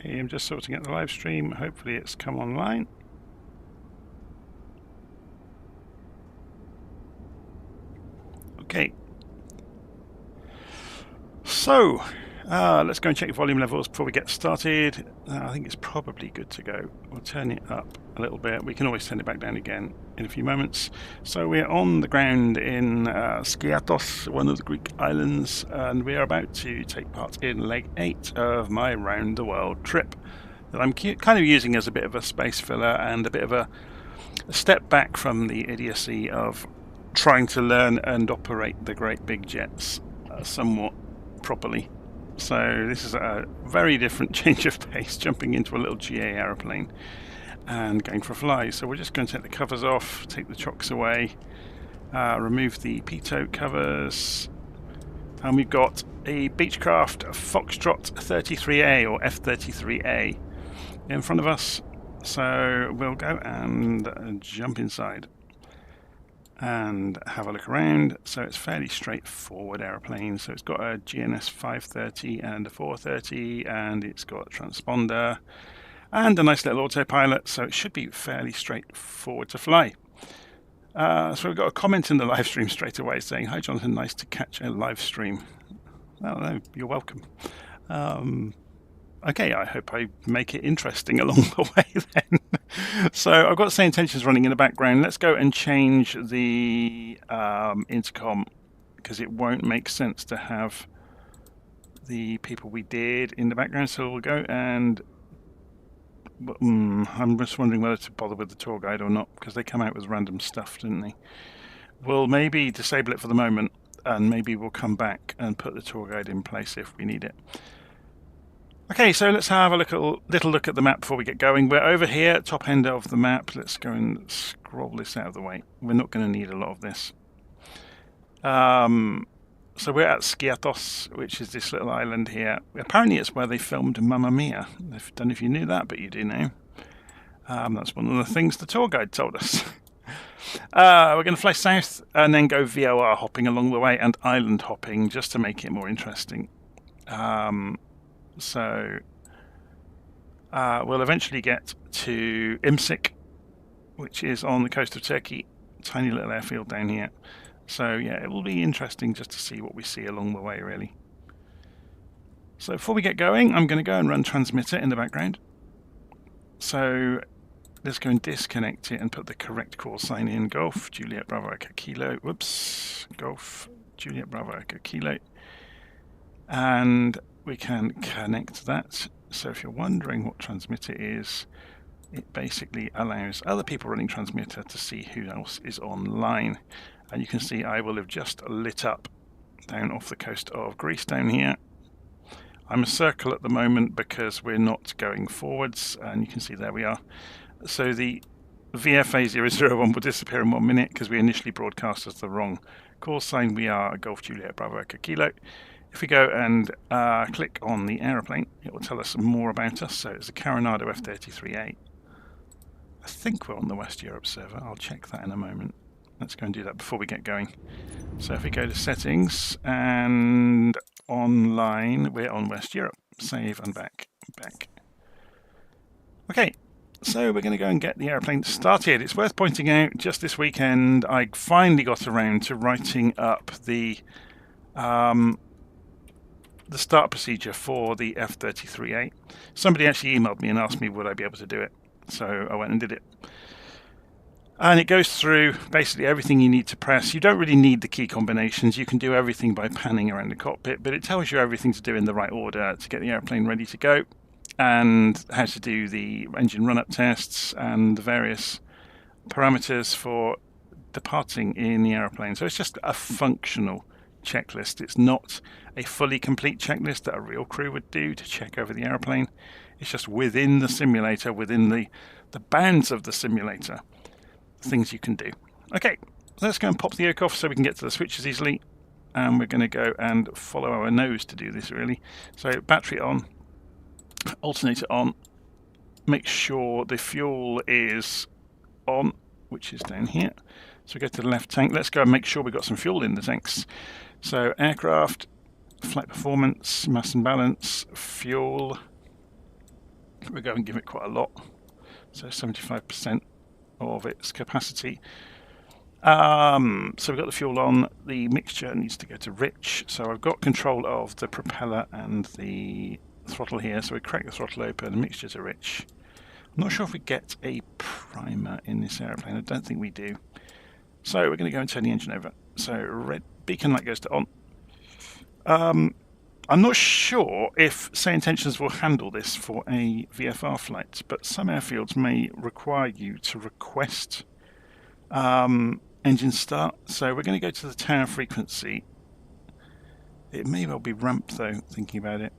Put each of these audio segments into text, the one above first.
Okay, I'm just sorting out the live stream. Hopefully it's come online. Okay. So, let's go and check your volume levels before we get started. I think it's probably good to go. We'll turn it up a little bit. We can always turn it back down again in a few moments. So we're on the ground in Skiathos, one of the Greek islands, and we are about to take part in leg 8 of my round the world trip that I'm kind of using as a bit of a space filler and a bit of a step back from the idiocy of trying to learn and operate the great big jets somewhat properly. So this is a very different change of pace, jumping into a little GA aeroplane and going for a fly. So we're just going to take the covers off, take the chocks away, remove the pitot covers, and we've got a Beechcraft Foxtrot 33A or F33A in front of us. So we'll go and jump inside and have a look around. So it's fairly straightforward aeroplane. So it's got a GNS 530 and a 430, and it's got a transponder and a nice little autopilot, so it should be fairly straightforward to fly. So we've got a comment in the live stream straight away saying, "Hi Jonathan, nice to catch a live stream." Well, no, you're welcome. Okay, I hope I make it interesting along the way then. So I've got SayIntentions running in the background. Let's go and change the intercom, because it won't make sense to have the people we did in the background. So we'll go and I'm just wondering whether to bother with the tour guide or not, because they come out with random stuff, didn't they? We'll maybe disable it for the moment, and maybe we'll come back and put the tour guide in place if we need it. Okay, so let's have a little look at the map before we get going. We're over here, top end of the map. Let's go and scroll this out of the way. We're not going to need a lot of this. So we're at Skiathos, which is this little island here. Apparently it's where they filmed Mamma Mia. I don't know if you knew that, but you do now. That's one of the things the tour guide told us. We're going to fly south and then go VOR hopping along the way and island hopping just to make it more interesting. So we'll eventually get to Imsik, which is on the coast of Turkey. Tiny little airfield down here. So yeah, it will be interesting just to see what we see along the way, really. So before we get going, I'm going to go and run transmitter in the background. So let's go and disconnect it and put the correct call sign in. Golf Juliet Bravo Echo Kilo. Whoops. Golf Juliet Bravo Echo Kilo. And we can connect that. So if you're wondering what transmitter is, it basically allows other people running transmitter to see who else is online. And you can see I will have just lit up down off the coast of Greece down here. I'm a circle at the moment because we're not going forwards, and you can see there we are. So the VFA001 will disappear in 1 minute because we initially broadcast as the wrong call sign. We are Golf Juliet Bravo Echo Kilo. If we go and click on the aeroplane, it will tell us more about us. So it's a Coronado F33A. I think we're on the West Europe server. I'll check that in a moment. Let's go and do that before we get going. So if we go to settings and online, we're on West Europe. Save and back. Okay, so we're going to go and get the airplane started. It's worth pointing out, just this weekend, I finally got around to writing up the start procedure for the F33A. Somebody actually emailed me and asked me would I be able to do it. So I went and did it. And it goes through basically everything you need to press. You don't really need the key combinations. You can do everything by panning around the cockpit, but it tells you everything to do in the right order to get the airplane ready to go, and how to do the engine run-up tests and the various parameters for departing in the airplane. So it's just a functional checklist. It's not a fully complete checklist that a real crew would do to check over the airplane. It's just within the simulator, within the bounds of the simulator, things you can do. Okay, let's go and pop the yoke off so we can get to the switches easily, and we're going to go and follow our nose to do this, really. So battery on, alternator on, make sure the fuel is on, which is down here. So we go to the left tank. Let's go and make sure we've got some fuel in the tanks. So aircraft, flight performance, mass and balance, fuel, We'll go and give it quite a lot, so 75% of its capacity. So we've got the fuel on. The mixture needs to go to rich, so I've got control of the propeller and the throttle here, so we crack the throttle open, the mixture to rich. I'm not sure if we get a primer in this aeroplane. I don't think we do. So we're going to go and turn the engine over. So red beacon light goes to on. I'm not sure if SayIntentions will handle this for a VFR flight, but some airfields may require you to request engine start. So we're going to go to the tower frequency. It may well be ramp though, thinking about it.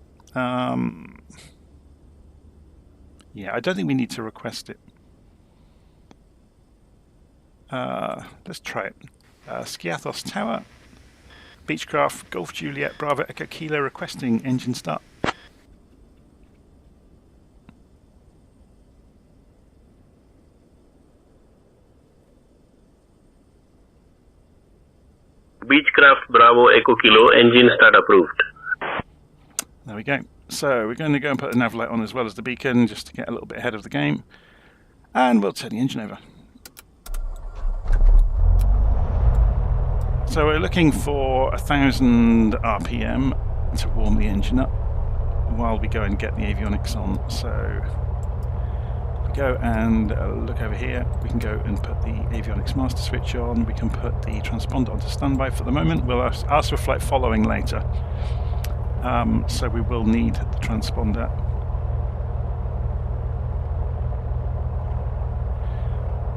Yeah, I don't think we need to request it. Let's try it. Skiathos Tower, Beechcraft, Golf Juliet, Bravo Echo Kilo requesting engine start. Beechcraft Bravo Echo Kilo, engine start approved. There we go. So we're going to go and put the nav light on as well as the beacon, just to get a little bit ahead of the game. And we'll turn the engine over. So we're looking for 1,000 RPM to warm the engine up while we go and get the avionics on. So if we go and look over here, we can go and put the avionics master switch on. We can put the transponder onto standby for the moment. We'll ask for flight following later. So we will need the transponder.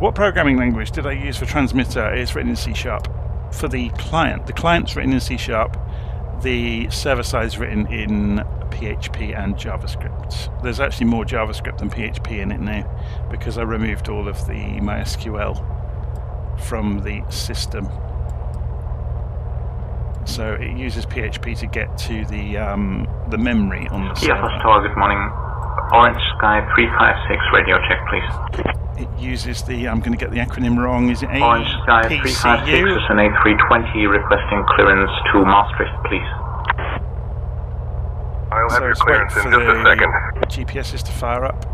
What programming language did I use for transmitter? It's written in C#. For the client's written in C#. The server side is written in PHP and JavaScript. There's actually more JavaScript than PHP in it now, because I removed all of the MySQL from the system. So it uses PHP to get to the memory on the server. Skiathos Tower, good morning. Orange Sky 356, radio check, please. It uses the, I'm going to get the acronym wrong, is it APCU? Orange Sky 356 is an A320 requesting clearance to Maastricht, please. I'll have your clearance in just a second. GPS is to fire up.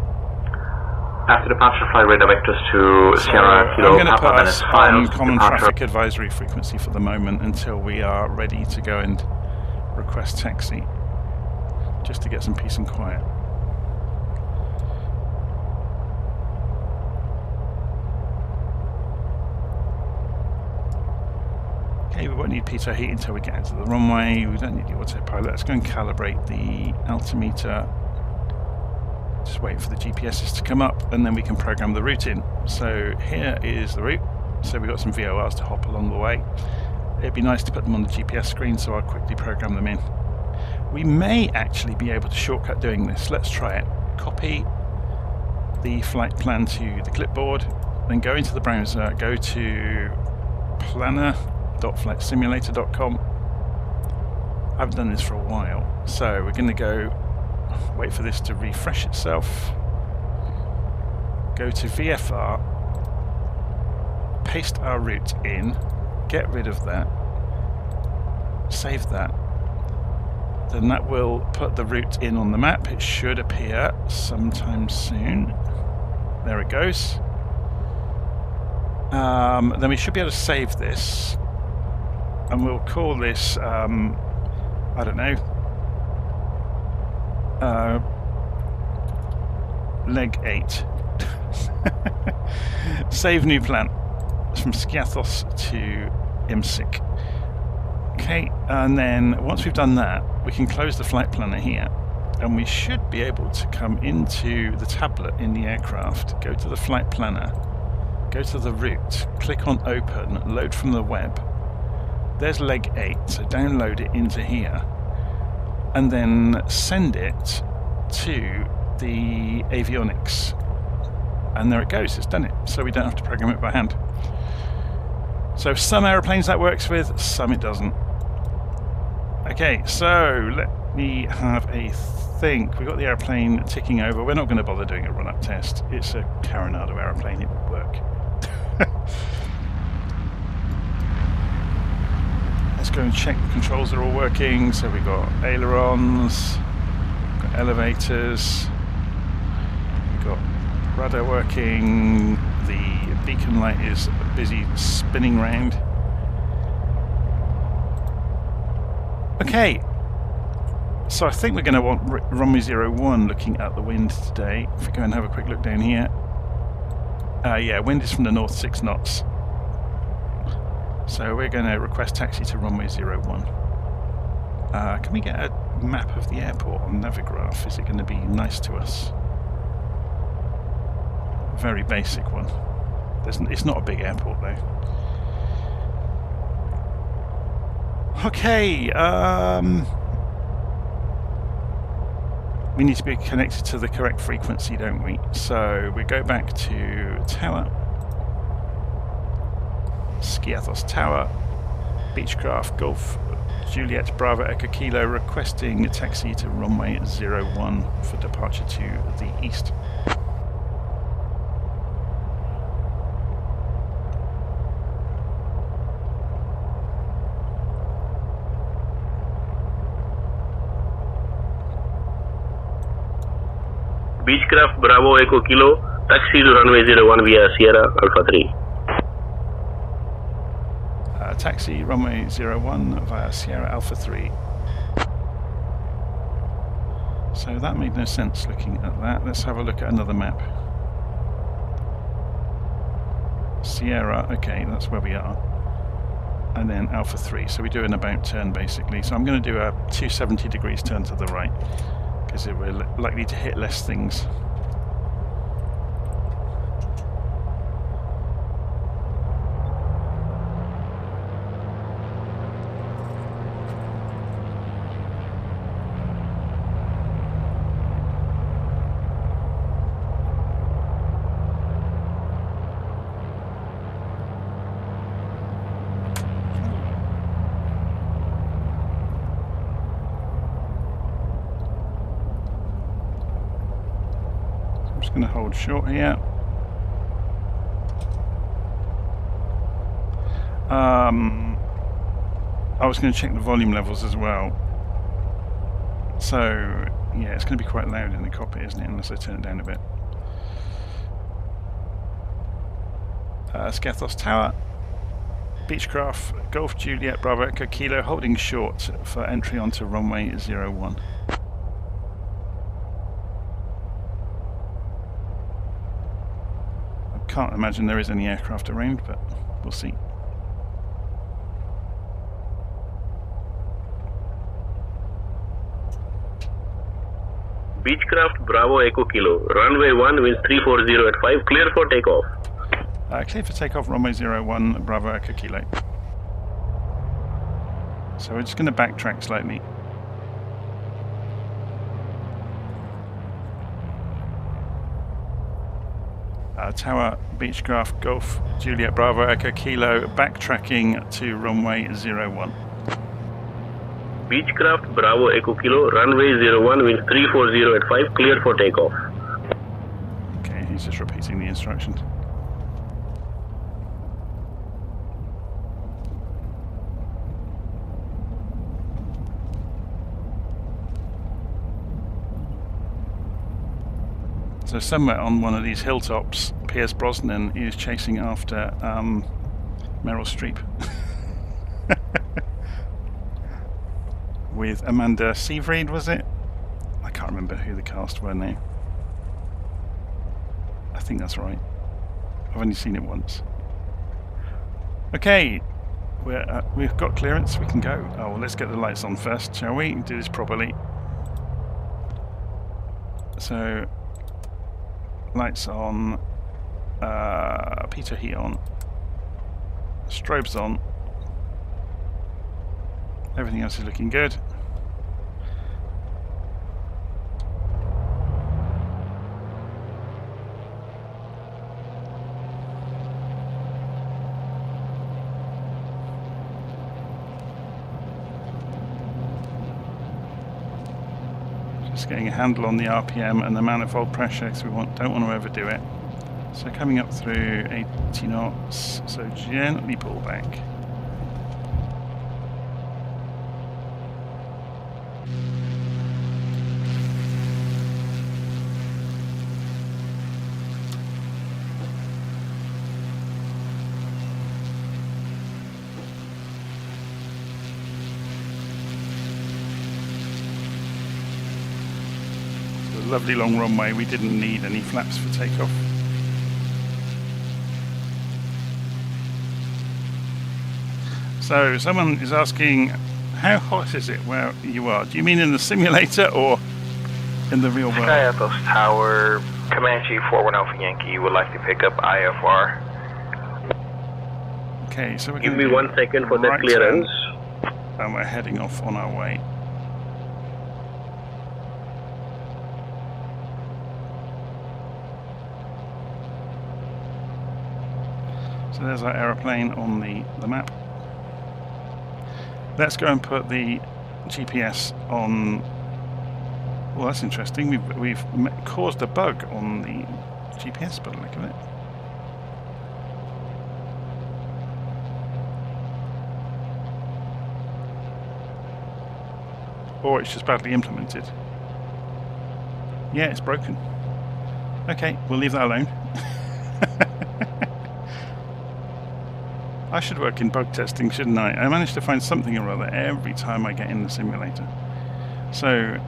After departure, fly radar vectors to Sierra Kilo I'm going to put Papa, us on common traffic advisory frequency for the moment until we are ready to go and request taxi, just to get some peace and quiet. Okay, we won't need pitot heat until we get into the runway. We don't need the autopilot. Let's go and calibrate the altimeter. Just wait for the GPSs to come up, and then we can program the route in. So here is the route. So we've got some VORs to hop along the way. It'd be nice to put them on the GPS screen, so I'll quickly program them in. We may actually be able to shortcut doing this. Let's try it. Copy the flight plan to the clipboard, then go into the browser, go to planner.flightsimulator.com. I haven't done this for a while, so we're going to go wait for this to refresh itself. Go to VFR, paste our route in, get rid of that, save that. Then that will put the route in on the map. It should appear sometime soon. There it goes. Then we should be able to save this, and we'll call this, I don't know, leg 8. Save new plan. It's from Skiathos to Imsik. Okay, and then once we've done that, we can close the flight planner here, and we should be able to come into the tablet in the aircraft, go to the flight planner, go to the route, click on open, load from the web. There's leg 8, so download it into here, and then send it to the avionics. And there it goes, it's done it. So we don't have to program it by hand. So some aeroplanes that works with, some it doesn't. Okay, so let me have a think. We've got the airplane ticking over. We're not going to bother doing a run-up test. It's a Carinado aeroplane, it will work. Let's go and check the controls are all working. So we've got ailerons, got elevators. rudder working, the beacon light is busy spinning round. Okay, so I think we're going to want runway 01 looking at the wind today. If we go and have a quick look down here. Yeah, wind is from the north 6 knots. So we're going to request taxi to runway 01. Can we get a map of the airport on Navigraph? Is it going to be nice to us? Very basic one. It's not a big airport though. Okay, we need to be connected to the correct frequency, don't we? So we go back to tower, Skiathos Tower, Beechcraft Golf Juliet Bravo Echo Kilo, requesting a taxi to runway 01 for departure to the east. Beechcraft Bravo Echo Kilo, taxi to runway 01 via Sierra Alpha 3. Taxi runway 01 via Sierra Alpha 3. So that made no sense looking at that. Let's have a look at another map. Sierra, okay, that's where we are. And then Alpha 3, so we do an about turn basically. So I'm going to do a 270 degrees turn to the right, because we're likely to hit less things. Going to hold short here. I was going to check the volume levels as well. So yeah, it's going to be quite loud in the cockpit, isn't it, unless I turn it down a bit. Skiathos Tower, Beechcraft Golf Juliet Bravo Echo Kilo, holding short for entry onto runway 01. Can't imagine there is any aircraft around, but we'll see. Beechcraft Bravo Echo Kilo, runway 1 winds 340 at 5, clear for takeoff. Clear for takeoff, runway 01, Bravo Echo Kilo. So we're just going to backtrack slightly. Tower, Beechcraft Golf Juliet Bravo Echo Kilo, backtracking to runway 01. Beechcraft Bravo Echo Kilo, runway 01 winds 340 at 5, clear for takeoff. Okay, he's just repeating the instructions. So somewhere on one of these hilltops, Pierce Brosnan is chasing after Meryl Streep with Amanda Seyfried, was it? I can't remember who the cast were now. I think that's right. I've only seen it once. Okay, we've got clearance, we can go. Oh, well, let's get the lights on first, shall we? Do this properly. So, lights on, Peter heat on, strobes on, everything else is looking good. Just getting a handle on the RPM and the manifold pressure, because we don't want to overdo it. So coming up through 80 knots, so gently pull back. lovely long runway, we didn't need any flaps for takeoff. So someone is asking, how hot is it where you are? Do you mean in the simulator or in the real world? Skiathos Tower, Comanche 41 Alpha Yankee would like to pick up IFR. Okay, so we're Give going me 1 second for that clearance. And we're heading off on our way. So there's our aeroplane on the map. Let's go and put the GPS on. Well, that's interesting. We've caused a bug on the GPS, by the look of it. Or it's just badly implemented. Yeah, it's broken. Okay, we'll leave that alone. I should work in bug testing, shouldn't I? I manage to find something or other every time I get in the simulator. So,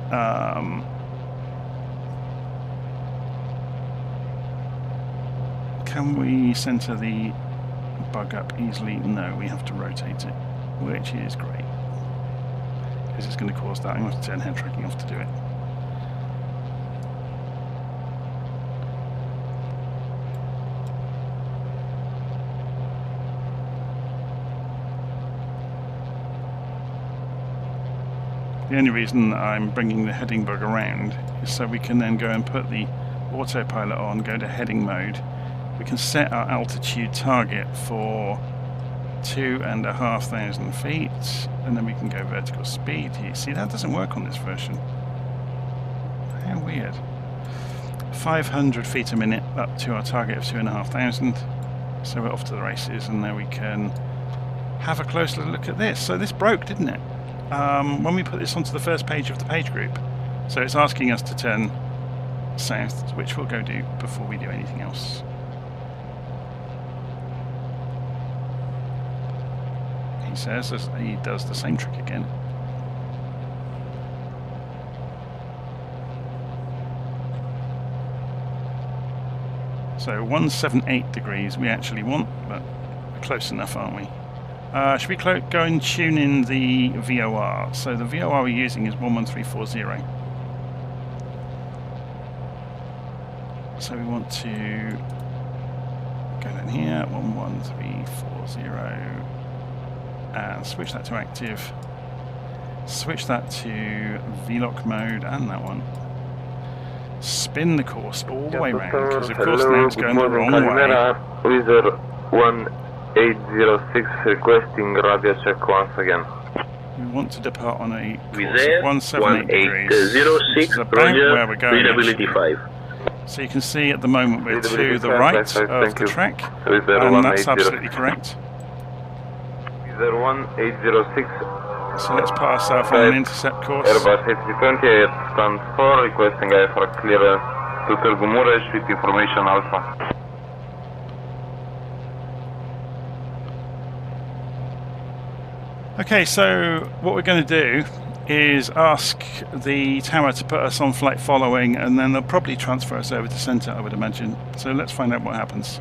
can we center the bug up easily? No, we have to rotate it, which is great. Because it's going to cause that. I'm going to have to turn head tracking off to do it. The only reason I'm bringing the heading bug around is so we can then go and put the autopilot on, go to heading mode. We can set our altitude target for 2,500 feet, and then we can go vertical speed. You see, that doesn't work on this version. How weird. 500 feet a minute up to our target of 2,500. So we're off to the races, and now we can have a closer look at this. So this broke, didn't it? When we put this onto the first page of the page group. So it's asking us to turn south, which we'll go do before we do anything else. He says as he does the same trick again. So 178 degrees we actually want, but we're close enough, aren't we? Should we go and tune in the VOR? So the VOR we're using is 11340. So we want to go down here, 11340, and switch that to active. Switch that to VLOC mode and that one. Spin the course all the way around, because of course now it's going the wrong way. 806 requesting radio check once again. We want to depart on a course of 178 degrees, which is about Roger, where we're going. readability 5. So you can see at the moment we're to the right of the track, and that's absolutely correct. 01806. So let's put ourselves on an intercept course. Airbus A320 stand 4 requesting IFR clearance to Târgu with information Alpha. Okay, so what we're going to do is ask the tower to put us on flight following, and then they'll probably transfer us over to centre, I would imagine. So let's find out what happens.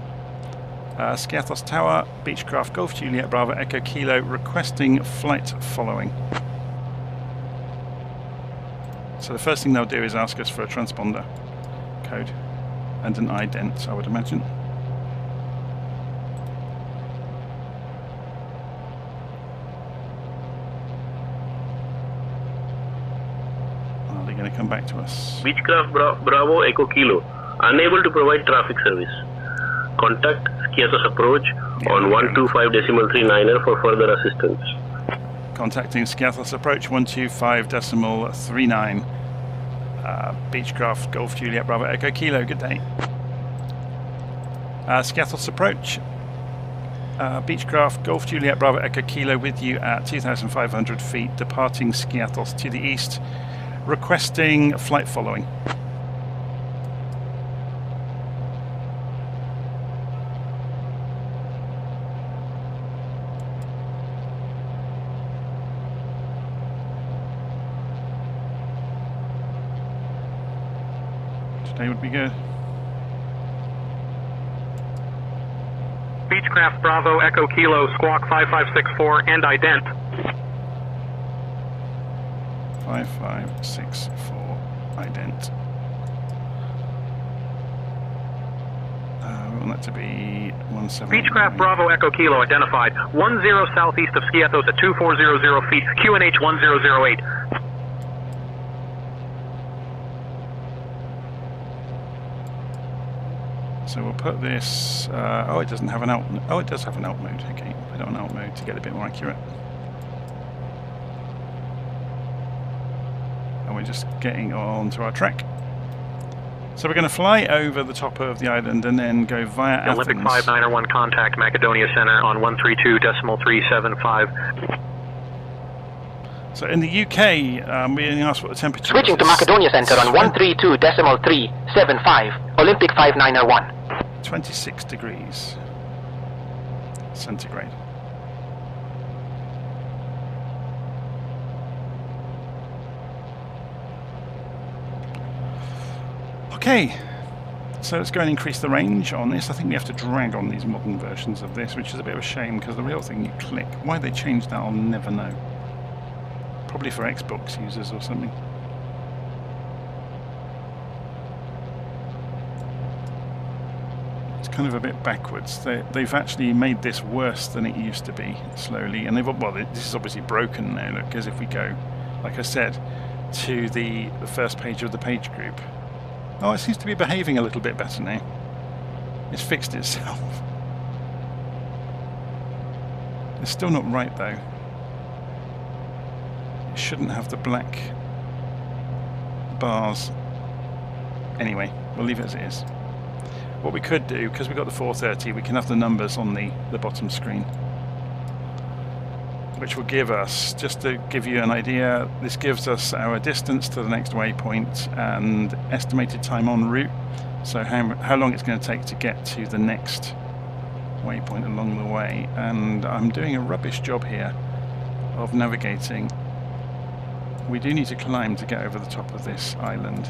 Skiathos Tower, Beechcraft Golf Juliet Bravo Echo Kilo, requesting flight following. So the first thing they'll do is ask us for a transponder code and an ident, I would imagine. Are they going to come back to us? Beechcraft Bravo Echo Kilo, unable to provide traffic service. Contact Skiathos approach on 125.39er for further assistance. Contacting Skiathos approach 125.39. Beechcraft Golf Juliet Bravo Echo Kilo, good day. Skiathos approach. Beechcraft Golf Juliet Bravo Echo Kilo with you at 2,500 feet, departing Skiathos to the east, requesting flight following. today would be good. Beechcraft Bravo Echo Kilo Squawk 5564 and ident. 5564 ident. We want that to be 17. Beechcraft Bravo Echo Kilo identified 10 southeast of Skiathos at 2400 feet, QNH 1008. So we'll put this, oh it doesn't have an alt, oh it does have an alt mode, okay, put it on alt mode to get a bit more accurate. And we're just getting onto our track. So we're going to fly over the top of the island and then go via Athens. Olympic 5901 contact Macedonia Center on 132.375. So in the UK, we only asked what the temperature Switching was. to Macedonia Center on 132.375, Olympic 5901. 26 degrees centigrade. Okay, so let's go and increase the range on this. I think we have to drag on these modern versions of this, which is a bit of a shame because the real thing you click. Why they changed that I'll never know. Probably for Xbox users or something. It's kind of a bit backwards. They've actually made this worse than it used to be, slowly. And this is obviously broken now, look, because if we go, like I said, to the first page of the page group. Oh, it seems to be behaving a little bit better now. It's fixed itself. It's still not right though. It shouldn't have the black bars. Anyway, we'll leave it as it is. What we could do, because we've got the 430, we can have the numbers on the bottom screen. Which will give us, just to give you an idea, this gives us our distance to the next waypoint and estimated time en route. So how long it's going to take to get to the next waypoint along the way. And I'm doing a rubbish job here of navigating. We do need to climb to get over the top of this island.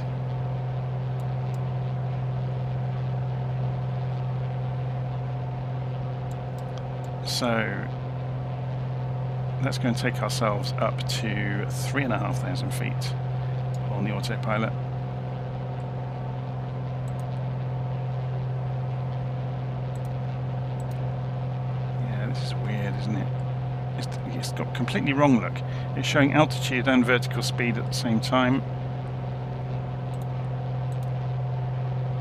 So that's going to take ourselves up to 3,500 feet on the autopilot. Yeah, this is weird, isn't it? It's got completely wrong look. It's showing altitude and vertical speed at the same time.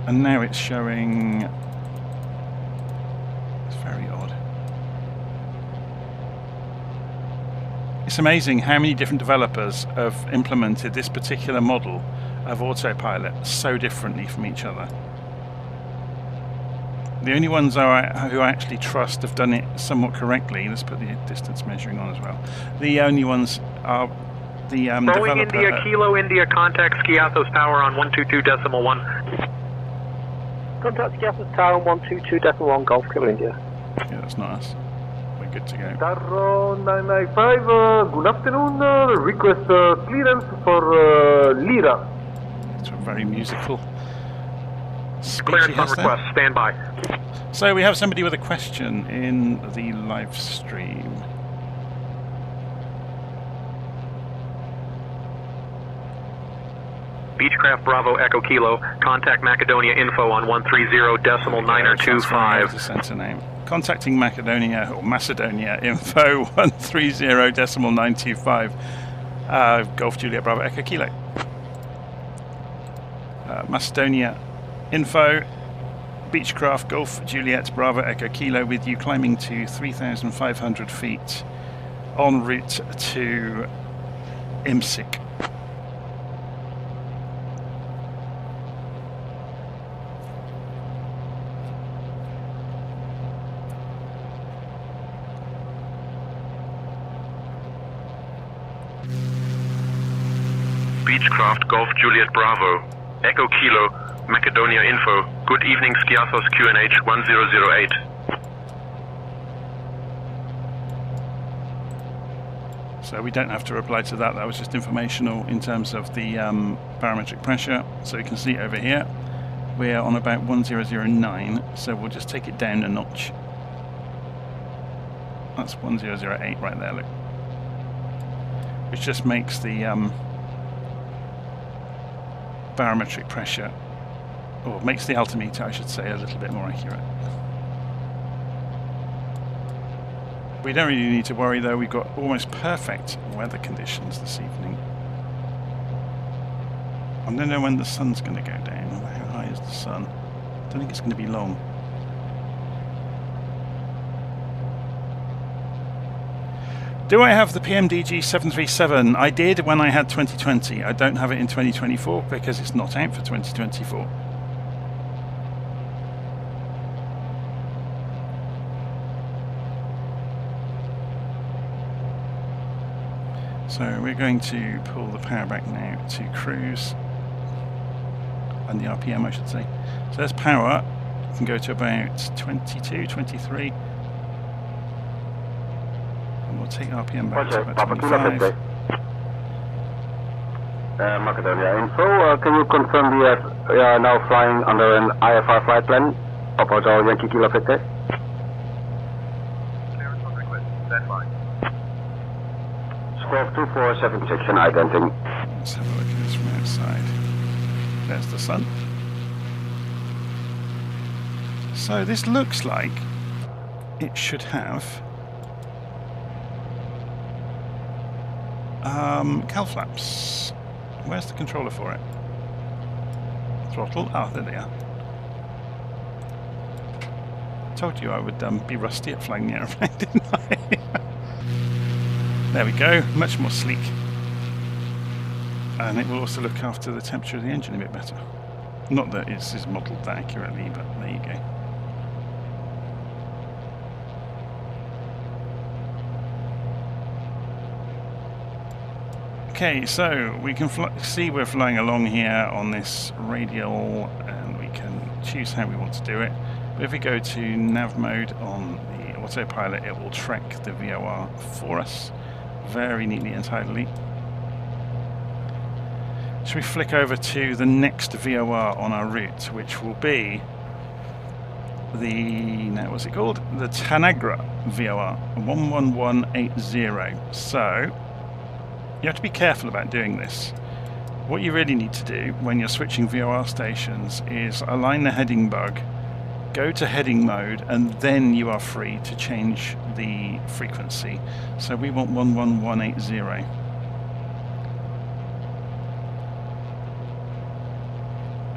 And now it's showing... It's very odd. It's amazing how many different developers have implemented this particular model of autopilot so differently from each other. The only ones who I actually trust have done it somewhat correctly. Let's put the distance measuring on as well. The only ones are the developer... Boeing India, Kilo India, contact Skiathos Tower on 122.1. Contact Skiathos Tower on 122.1, Golf Kilo India. Yeah, that's not us. We're good to go. Tarro 995, good afternoon. Request clearance for Lira. It's a very musical speech Clearance he on has there. request, stand by. So we have somebody with a question in the live stream. Beechcraft Bravo Echo Kilo, contact Macedonia info on 130.925. The center name. Contacting Macedonia or Macedonia info 130.925. Golf Juliet Bravo Echo Kilo. Macedonia info Beechcraft Golf Juliet Bravo Echo Kilo with you climbing to 3,500 feet en route to Imsik. Beechcraft Golf Juliet Bravo, Echo Kilo, Macedonia Info, good evening Skiathos QNH 1008. So we don't have to reply to that, that was just informational in terms of the barometric pressure, so you can see it over here. we're on about 1009, so we'll just take it down a notch. That's 1008 right there, look. Which just makes the barometric pressure, or makes the altimeter, I should say, a little bit more accurate. We don't really need to worry though, we've got almost perfect weather conditions this evening. I don't know when the sun's going to go down. How high is the sun? I don't think it's going to be long. Do I have the PMDG 737? I did when I had 2020. I don't have it in 2024 because it's not out for 2024. So we're going to pull the power back now to cruise. And the RPM, I should say. So there's power. You can go to about 22, 23. And we'll take RPM back to about 25. Macedonia Info, can you confirm we are now flying under an IFR flight plan? Opposite Yankee Kilo 50. Clearance on request. Stand by. Squawk 2476 and identing. Let's have a look at this from outside. There's the sun. So this looks like it should have cowl flaps. Where's the controller for it? Throttle. Ah, there they are. Told you I would be rusty at flying the aeroplane, didn't I? There we go. Much more sleek. And it will also look after the temperature of the engine a bit better. Not that it's modelled that accurately, but there you go. Okay, so we can see we're flying along here on this radial, and we can choose how we want to do it. But if we go to nav mode on the autopilot, it will track the VOR for us very neatly and tidily. Should we flick over to the next VOR on our route, which will be the, now what's it called? The Tanagra VOR, 11180. So, you have to be careful about doing this. What you really need to do when you're switching VOR stations is align the heading bug, go to heading mode, and then you are free to change the frequency. So we want 11180.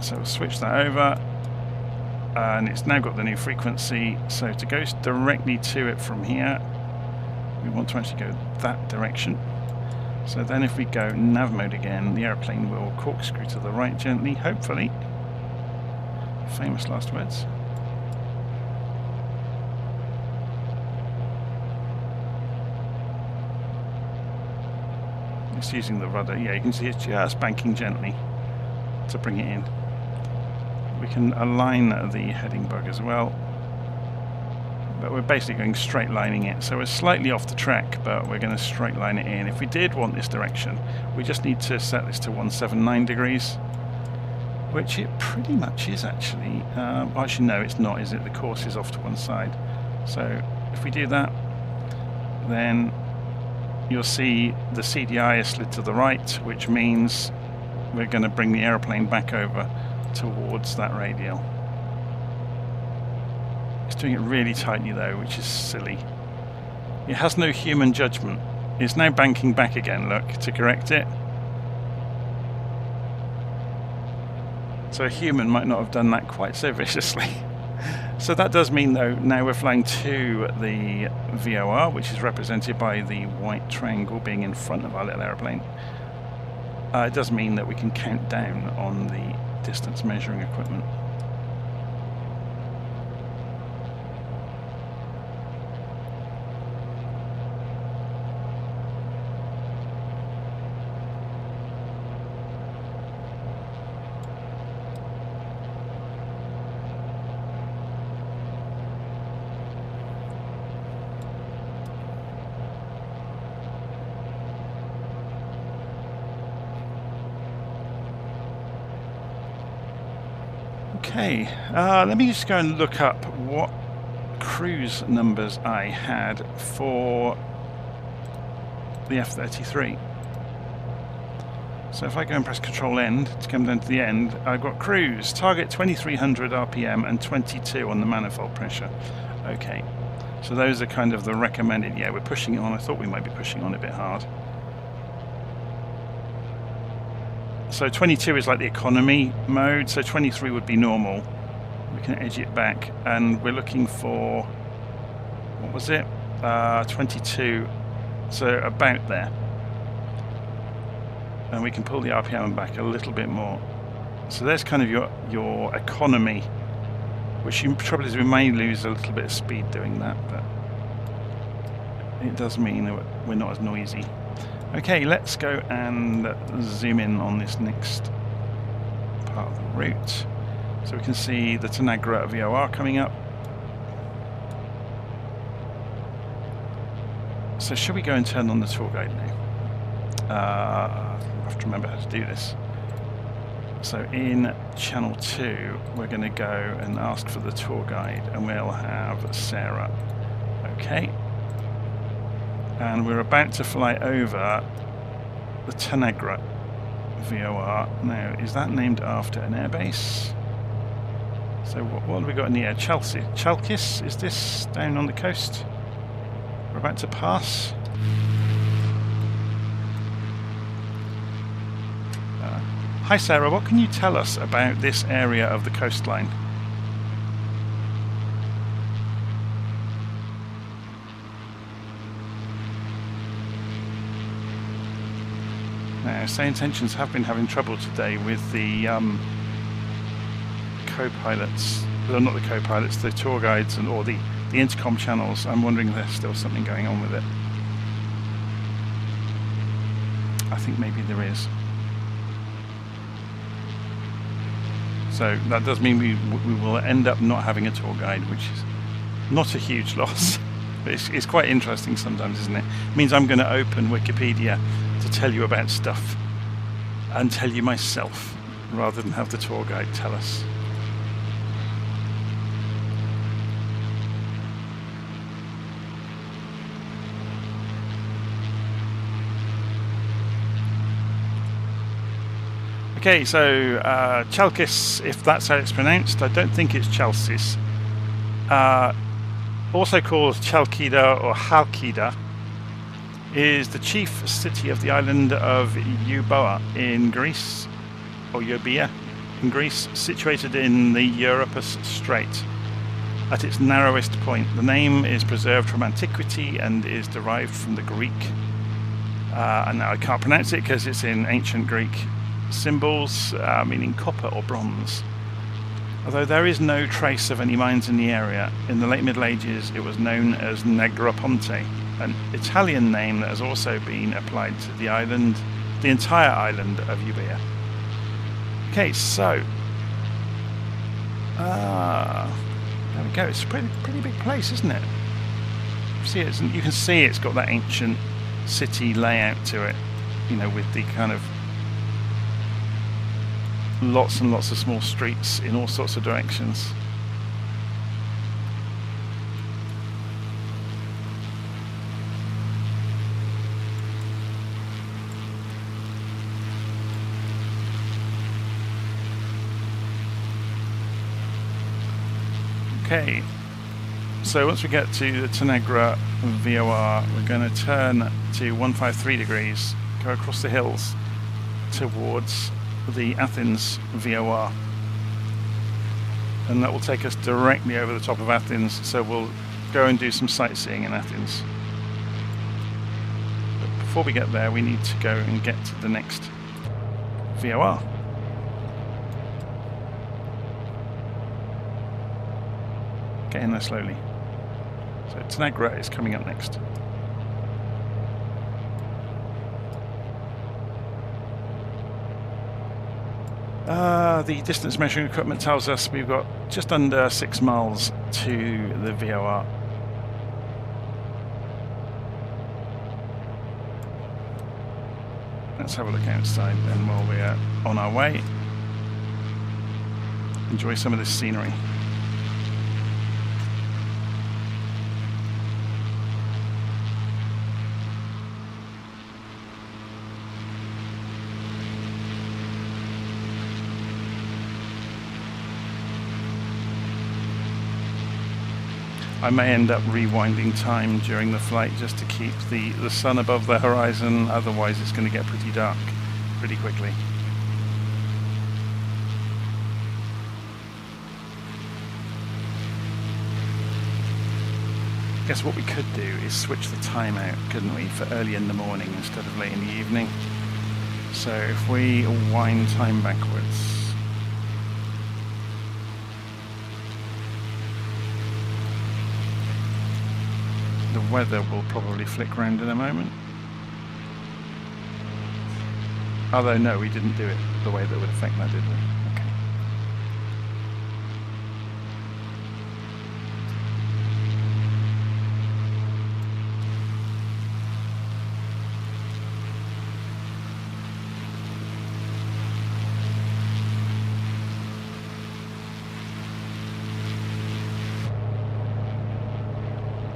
So we'll switch that over, and it's now got the new frequency. So to go directly to it from here, we want to actually go that direction. So then if we go nav mode again, the airplane will corkscrew to the right gently, hopefully. Famous last words. It's using the rudder. Yeah, you can see it's just banking gently to bring it in. We can align the heading bug as well, but we're basically going straight lining it. So we're slightly off the track, but we're going to straight line it in. If we did want this direction, we just need to set this to 179 degrees, which it pretty much is actually. Actually, no, it's not, is it? The course is off to one side. So if we do that, then you'll see the CDI is slid to the right, which means we're going to bring the aeroplane back over towards that radial. It's doing it really tightly though, which is silly. It has no human judgment. It's now banking back again, look, to correct it. So a human might not have done that quite so viciously. So that does mean though, now we're flying to the VOR, which is represented by the white triangle being in front of our little aeroplane. It does mean that we can count down on the distance measuring equipment. Okay, let me just go and look up what cruise numbers I had for the F33. So if I go and press Control End to come down to the end, I've got cruise, target 2300 RPM and 22 on the manifold pressure. Okay, so those are kind of the recommended. Yeah, we're pushing it on. I thought we might be pushing on a bit hard. So 22 is like the economy mode, so 23 would be normal. We can edge it back, and we're looking for, what was it? 22, so about there. And we can pull the RPM back a little bit more. So there's kind of your economy, which you probably may lose a little bit of speed doing that, but it does mean that we're not as noisy. Okay, let's go and zoom in on this next part of the route. So we can see the Tanagra VOR coming up. So should we go and turn on the tour guide now? I have to remember how to do this. So in channel 2, we're going to go and ask for the tour guide, and we'll have Sarah. Okay. And we're about to fly over the Tanagra VOR. Now, is that named after an airbase? So what have we got in the air? Chalkis, is this down on the coast? We're about to pass. Hi Sarah, what can you tell us about this area of the coastline? Now, SayIntentions have been having trouble today with the co-pilots, well, not the co-pilots, the tour guides or the intercom channels. I'm wondering if there's still something going on with it. I think maybe there is. So that does mean we will end up not having a tour guide, which is not a huge loss. It's quite interesting sometimes, isn't it? It means I'm going to open Wikipedia to tell you about stuff and tell you myself, rather than have the tour guide tell us. Okay, so Chalkis, if that's how it's pronounced, I don't think it's Chalcis. Also called Chalkida or Halkida, is the chief city of the island of Euboea in Greece, or Euboea in Greece, situated in the Euripus Strait at its narrowest point. The name is preserved from antiquity and is derived from the Greek. And now I can't pronounce it because it's in ancient Greek symbols, meaning copper or bronze. Although there is no trace of any mines in the area, in the late Middle Ages it was known as Negroponte, an Italian name that has also been applied to the island, the entire island of Euboea. Okay, so there we go. It's a pretty big place, isn't it? You can see it's got that ancient city layout to it, you know, with the kind of lots and lots of small streets in all sorts of directions. Okay, so once we get to the Tanagra VOR, we're going to turn to 153 degrees, go across the hills towards the Athens VOR, and that will take us directly over the top of Athens, so we'll go and do some sightseeing in Athens. But before we get there, we need to go and get to the next VOR. Get in there slowly. So Tanagra is coming up next. The distance measuring equipment tells us we've got just under 6 miles to the VOR. Let's have a look outside then while we're on our way. enjoy some of this scenery. I may end up rewinding time during the flight just to keep the sun above the horizon, otherwise it's going to get pretty dark pretty quickly. I guess what we could do is switch the time out, couldn't we, for early in the morning instead of late in the evening. So if we wind time backwards, the weather will probably flick round in a moment. Although no, we didn't do it the way that would affect that, did we? Okay.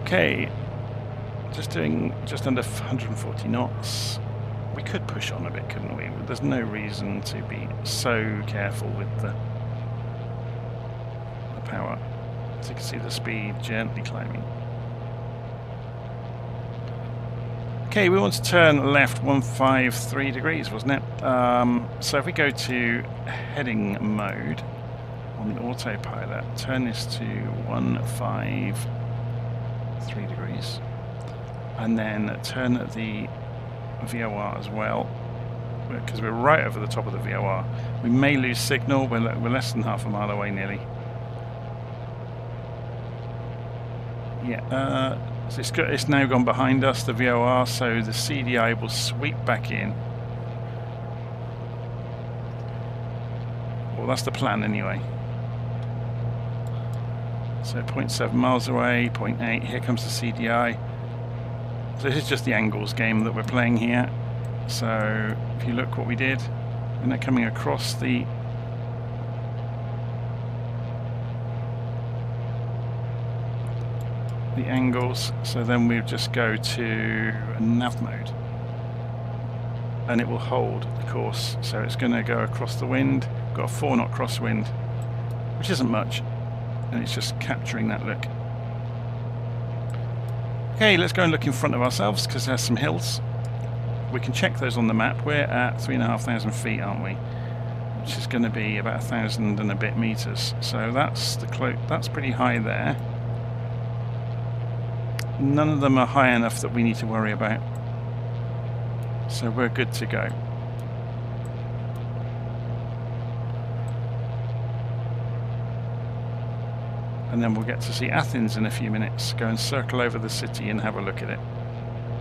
Okay. Just doing just under 140 knots. We could push on a bit, couldn't we? There's no reason to be so careful with the power. So you can see the speed gently climbing. Okay, we want to turn left 153 degrees, wasn't it? So if we go to heading mode on the autopilot, turn this to 153 degrees. And then turn the VOR as well, because we're right over the top of the VOR. We may lose signal, we're less than half a mile away nearly. Yeah, so it's now gone behind us, the VOR, so the CDI will sweep back in. Well, that's the plan anyway. So 0.7 miles away, 0.8, here comes the CDI. So this is just the angles game that we're playing here. So if you look what we did, we're now coming across the angles. So then we'll just go to nav mode, and it will hold the course. So it's going to go across the wind. Got a 4-knot crosswind, which isn't much, and it's just capturing that look. Okay, let's go and look in front of ourselves because there's some hills. We can check those on the map. We're at 3,500 feet, aren't we? Which is going to be about 1,000 and a bit meters. So that's pretty high there. None of them are high enough that we need to worry about. So we're good to go. And then we'll get to see Athens in a few minutes. Go and circle over the city and have a look at it.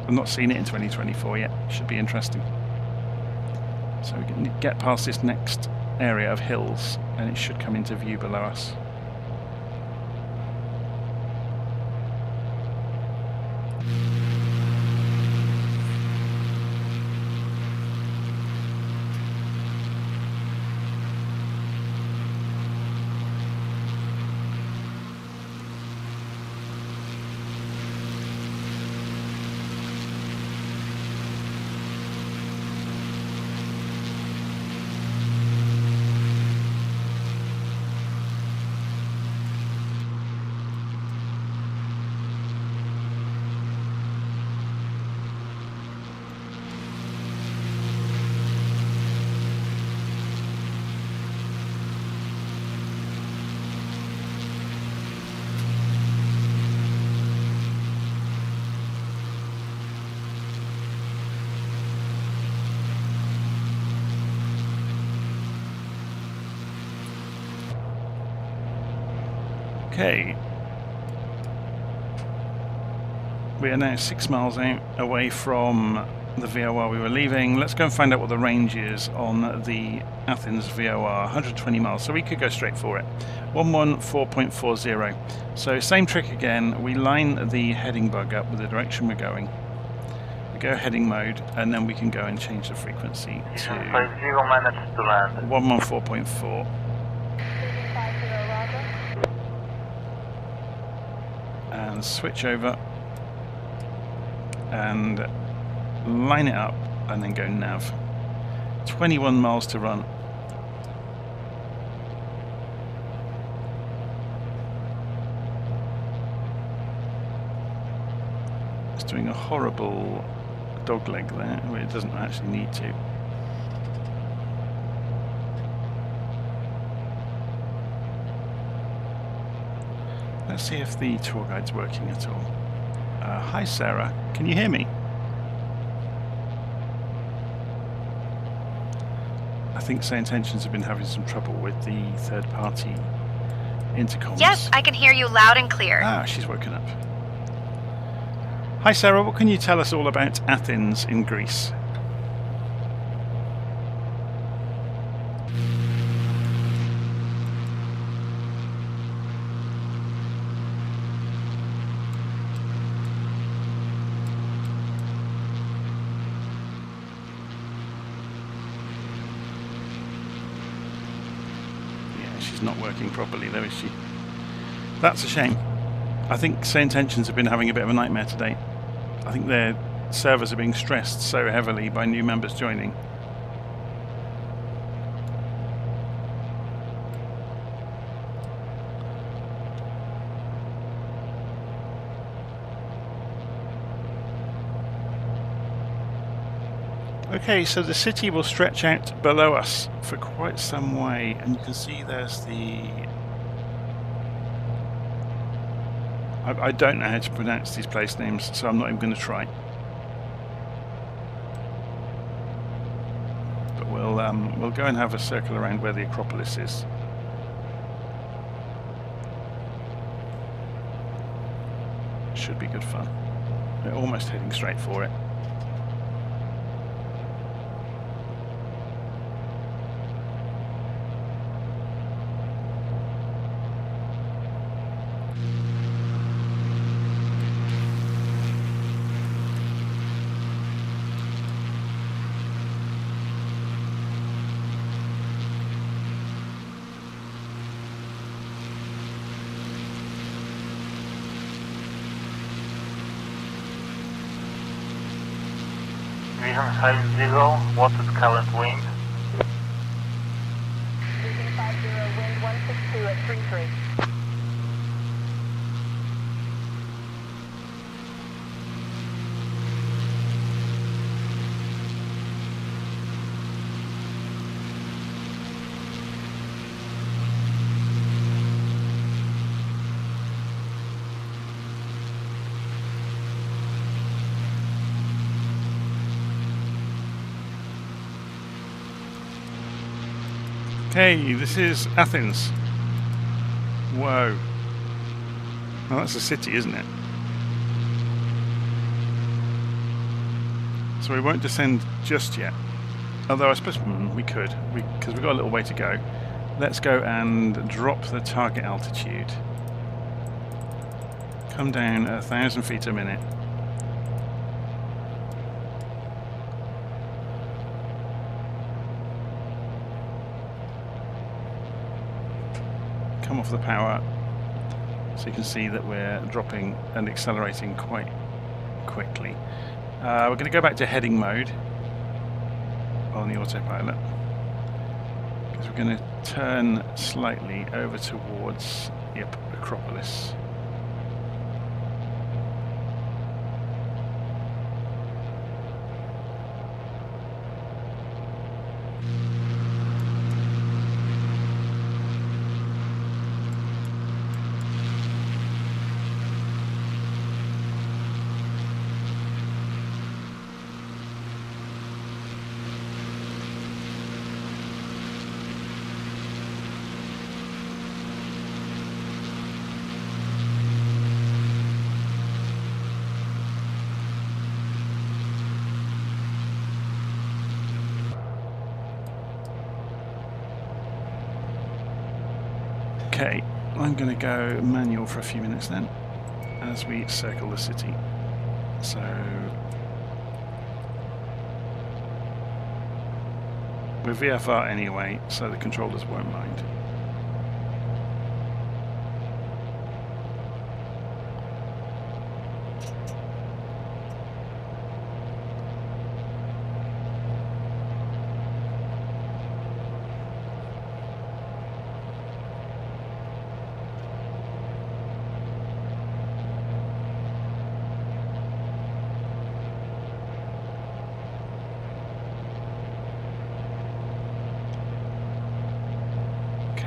I've not seen it in 2024 yet. Should be interesting. So we can get past this next area of hills and it should come into view below us. Okay, we are now 6 miles out away from the VOR we were leaving. Let's go and find out what the range is on the Athens VOR, 120 miles, so we could go straight for it. 114.40. So same trick again, we line the heading bug up with the direction we're going. We go heading mode and then we can go and change the frequency to 114.4. and switch over and line it up and then go nav. 21 miles to run. It's doing a horrible dog leg there, where it doesn't actually need to. Let's see if the tour guide's working at all. Hi Sarah, can you hear me? I think SayIntentions have been having some trouble with the third-party intercoms. Yes, I can hear you loud and clear. Ah, she's woken up. Hi Sarah, what can you tell us all about Athens in Greece? Not working properly though, is she? That's a shame. I think SayIntentions have been having a bit of a nightmare today. I think their servers are being stressed so heavily by new members joining. Okay, so the city will stretch out below us for quite some way, and you can see there's the... I don't know how to pronounce these place names, so I'm not even going to try. But we'll go and have a circle around where the Acropolis is. Should be good fun. We're almost heading straight for it. Vision 50, what is current wind? Vision 50, wind 162 at 33. Okay, this is Athens. Whoa. Well, that's a city, isn't it? So we won't descend just yet. Although I suppose we could, because we've got a little way to go. Let's go and drop the target altitude. Come down 1,000 feet a minute. Come off the power, so you can see that we're dropping and accelerating quite quickly. We're going to go back to heading mode on the autopilot, because we're going to turn slightly over towards the Acropolis. Okay, I'm going to go manual for a few minutes then, as we circle the city. So we're VFR anyway, so the controllers won't mind.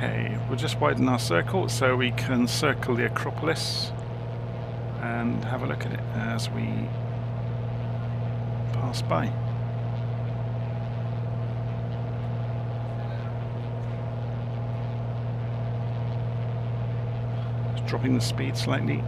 Okay, we'll just widen our circle so we can circle the Acropolis and have a look at it as we pass by. Just dropping the speed slightly.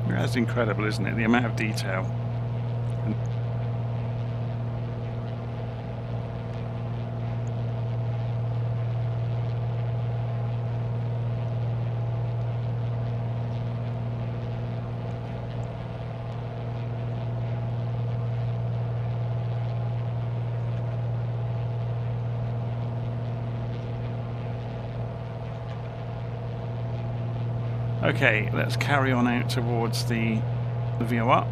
That's incredible, isn't it? The amount of detail. Okay, let's carry on out towards the VOR.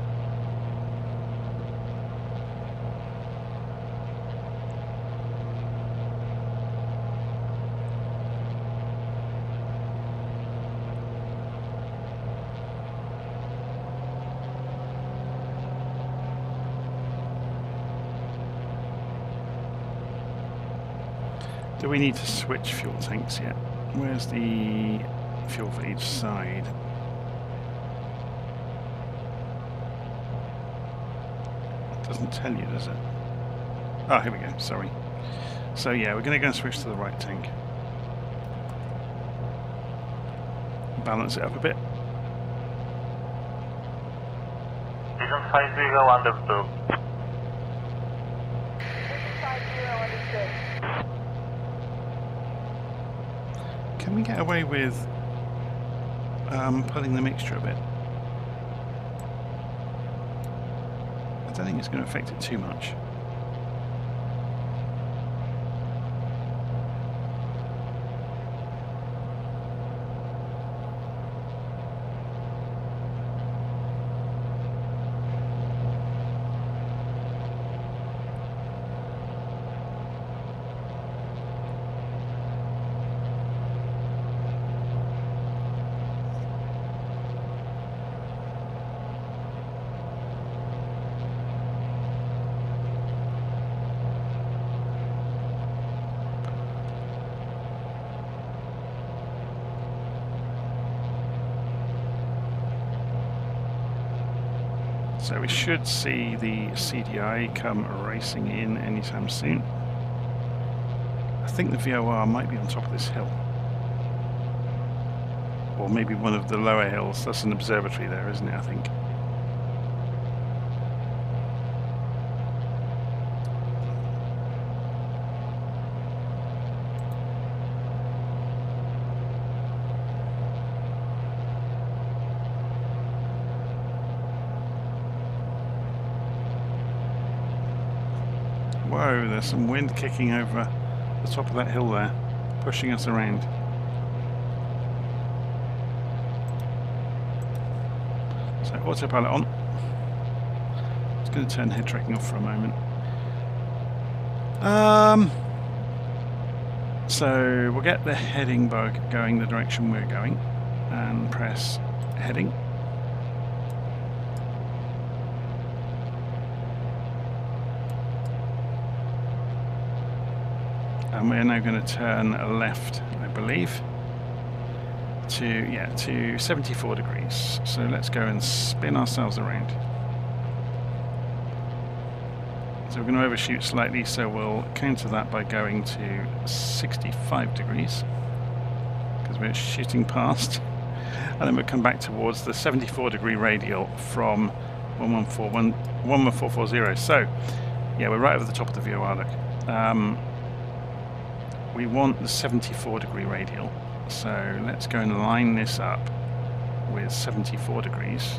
Do we need to switch fuel tanks yet? Where's the fuel for each side? It doesn't tell you, does it? Oh, here we go, sorry. So yeah, we're going to go and switch to the right tank. Balance it up a bit. Vision 50 understood. Vision 50 understood. Can we get away with pulling the mixture a bit? I don't think it's going to affect it too much. So we should see the CDI come racing in anytime soon. I think the VOR might be on top of this hill. Or maybe one of the lower hills. That's an observatory there, isn't it, I think? Whoa, there's some wind kicking over the top of that hill there, pushing us around. So autopilot on. Just going to turn head tracking off for a moment. So we'll get the heading bug going the direction we're going and press heading. And we're now going to turn left, I believe, to 74 degrees. So let's go and spin ourselves around. So we're going to overshoot slightly, so we'll counter that by going to 65 degrees, because we're shooting past. And then we'll come back towards the 74 degree radial from 11440. So, yeah, we're right over the top of the VOR, look. we want the 74-degree radial. So let's go and line this up with 74 degrees.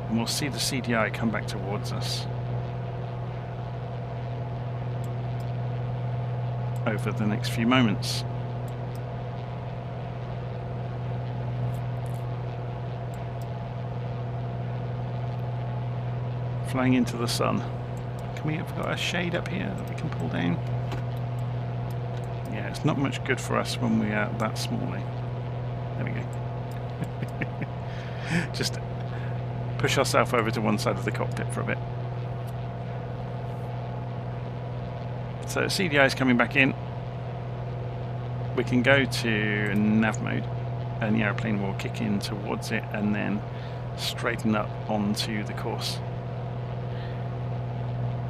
And we'll see the CDI come back towards us over the next few moments. Flying into the sun. Can we have got a shade up here that we can pull down? Yeah, it's not much good for us when we are that small. There we go. Just push ourselves over to one side of the cockpit for a bit. So CDI is coming back in. We can go to nav mode and the aeroplane will kick in towards it and then straighten up onto the course.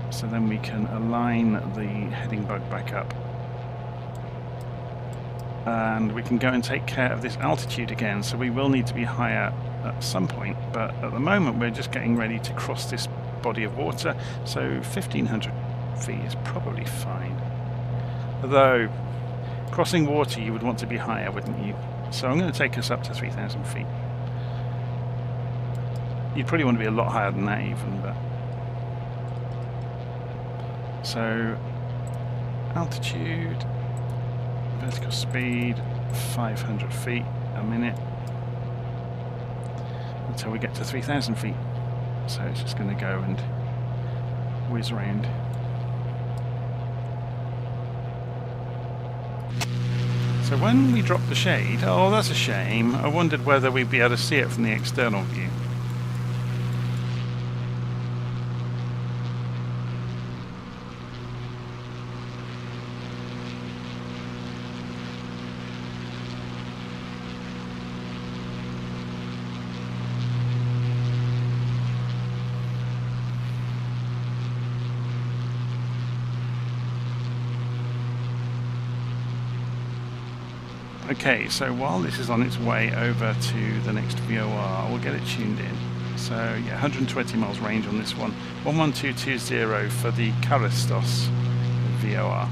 So then we can align the heading bug back up. And we can go and take care of this altitude again. So we will need to be higher at some point, but at the moment we're just getting ready to cross this body of water. So 1500 feet is probably fine. Although crossing water you would want to be higher, wouldn't you? So I'm going to take us up to 3000 feet. You'd probably want to be a lot higher than that even, but so altitude, vertical speed 500 feet a minute until we get to 3000 feet. So it's just going to go and whiz around. So when we drop the shade, oh that's a shame, I wondered whether we'd be able to see it from the external view. Okay, so while this is on its way over to the next VOR, we'll get it tuned in. So yeah, 120 miles range on this one. 11220 for the Skiathos VOR.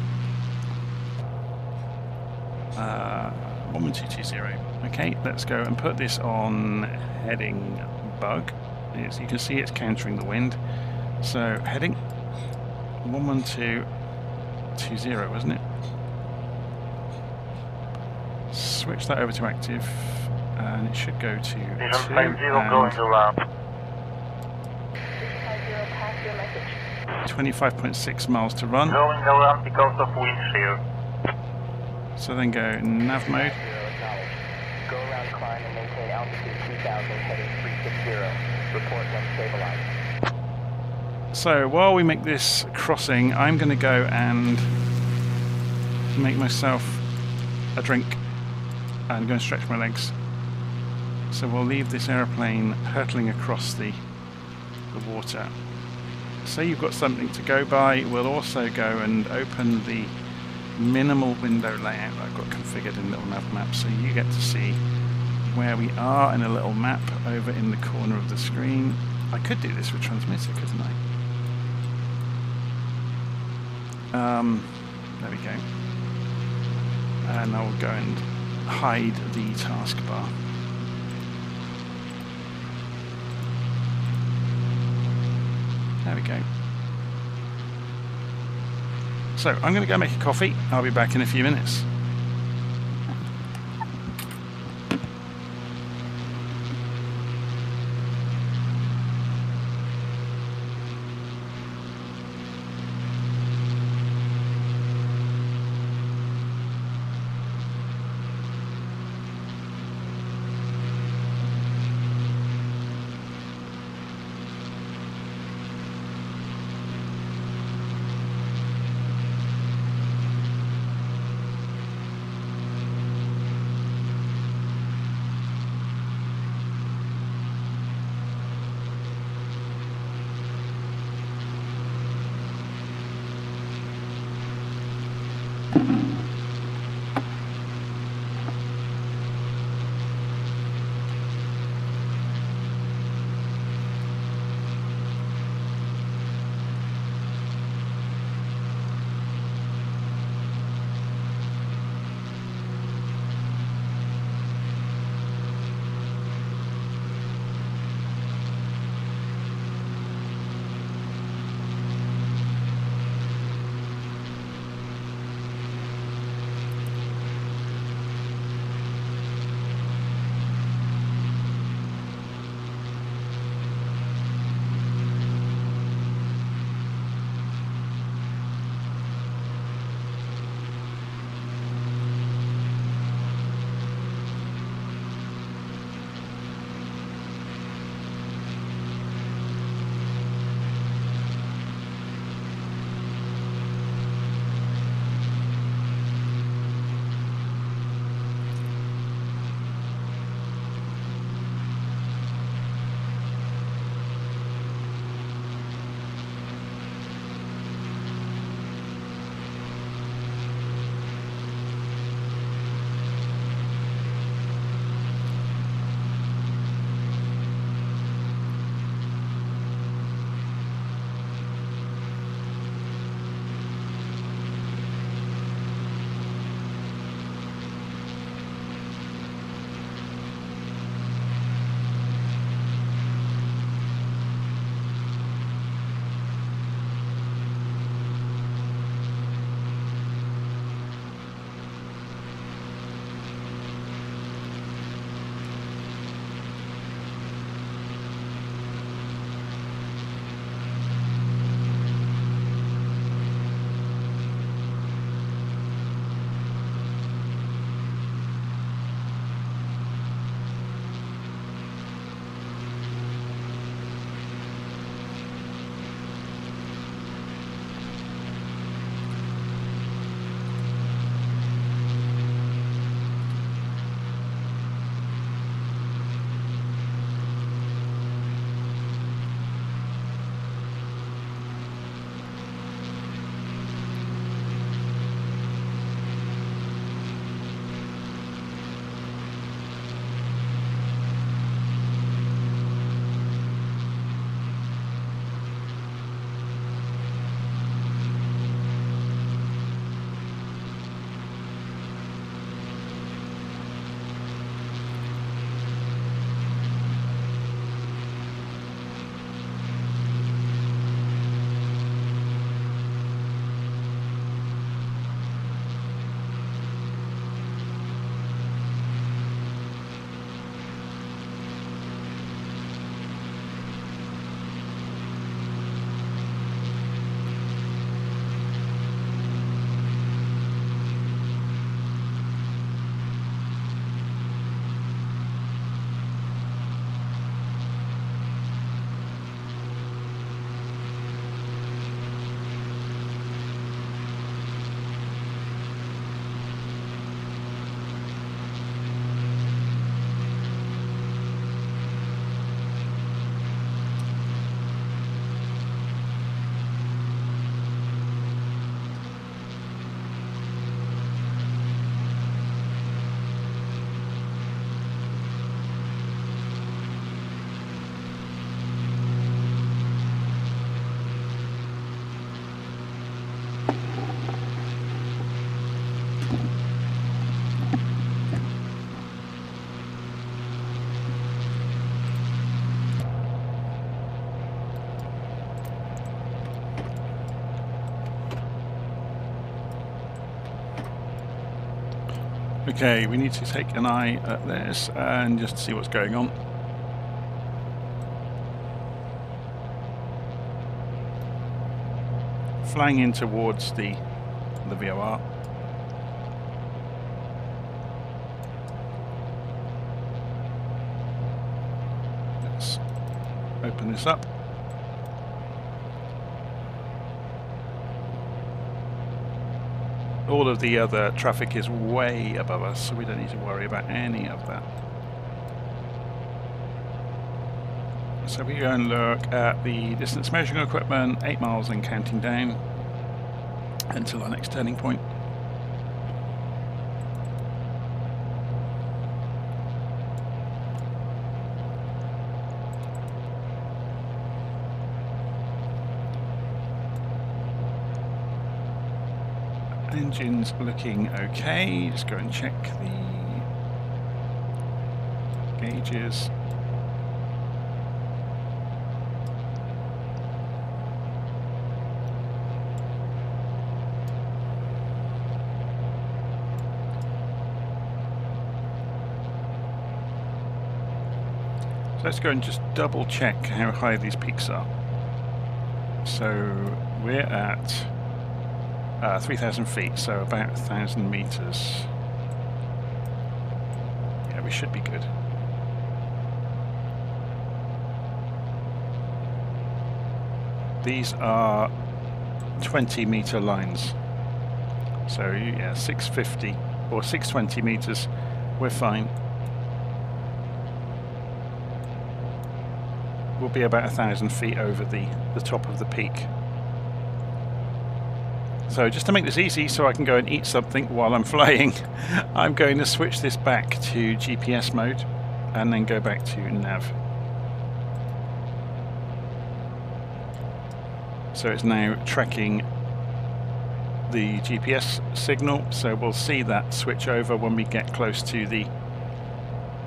11220. Okay, let's go and put this on heading bug. As you can see, it's countering the wind. So heading 11220, wasn't it? Switch that over to active, and it should go to 2. Vision 50 going to land. 25.6 miles to run. Going around because of wind shear. So then go nav mode. Go around climb and maintain altitude 3000 heading 360. Report when stabilized. So while we make this crossing, I'm going to go and make myself a drink and go and stretch my legs. So we'll leave this aeroplane hurtling across the water. So you've got something to go by. We'll also go and open the minimal window layout that I've got configured in little nav map, so you get to see where we are in a little map over in the corner of the screen. I could do this with transmitter, couldn't I? There we go. And I'll go and hide the taskbar. There we go. So I'm going to go make a coffee. I'll be back in a few minutes. Okay, we need to take an eye at this and just see what's going on. Flying in towards the VOR. Let's open this up. All of the other traffic is way above us, so we don't need to worry about any of that. So we go and look at the distance measuring equipment, 8 miles and counting down until our next turning point. Engine's looking okay. Just go and check the gauges. So let's go and just double check how high these peaks are. So we're at 3,000 feet, so about 1,000 meters. Yeah, we should be good. These are 20-meter lines. So yeah, 650 or 620 meters, we're fine. We'll be about 1,000 feet over the top of the peak. So just to make this easy so I can go and eat something while I'm flying, I'm going to switch this back to GPS mode and then go back to nav. So it's now tracking the GPS signal, so we'll see that switch over when we get close to the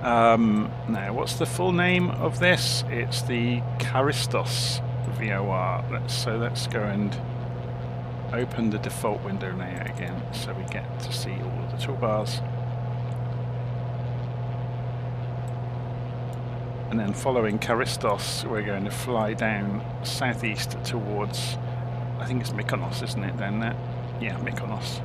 now what's the full name of this? It's the Skiathos VOR. Let's go and open the default window layout again so we get to see all of the toolbars. And then following Skiathos, we're going to fly down southeast towards, I think it's Mykonos, isn't it, down there? Yeah, Mykonos.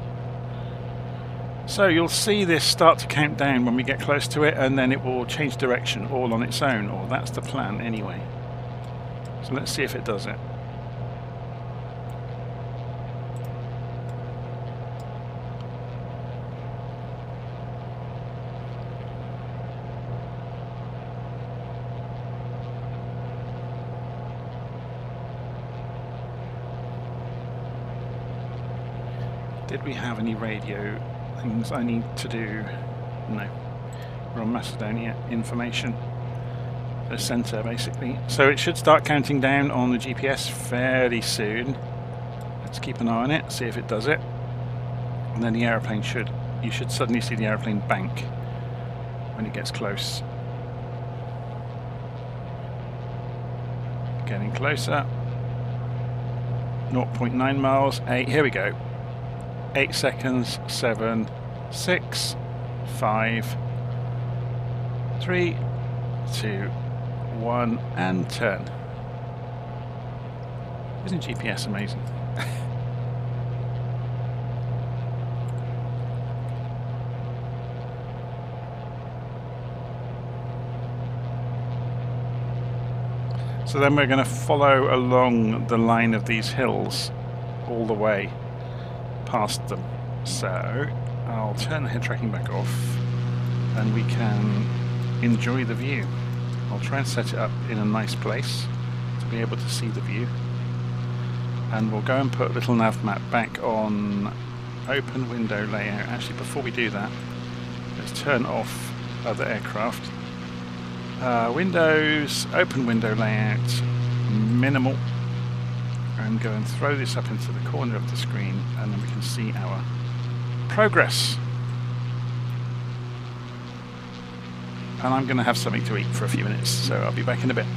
So you'll see this start to count down when we get close to it, and then it will change direction all on its own, or that's the plan anyway. So let's see if it does it. Did we have any radio things I need to do? No. We're on Macedonia information. The centre basically. So it should start counting down on the GPS fairly soon. Let's keep an eye on it, see if it does it. And then the aeroplane you should suddenly see the aeroplane bank when it gets close. Getting closer. 0.9 miles, 8, here we go. 8 seconds, 7, 6, 5, 3, 2, 1, and turn. Isn't GPS amazing? So then we're going to follow along the line of these hills all the way past them. So I'll turn the head tracking back off and we can enjoy the view. I'll try and set it up in a nice place to be able to see the view, and we'll go and put a little nav map back on open window layout. Actually, before we do that, let's turn off other aircraft. Windows, open window layout, minimal, and go and throw this up into the corner of the screen, and then we can see our progress. And I'm going to have something to eat for a few minutes, so I'll be back in a bit.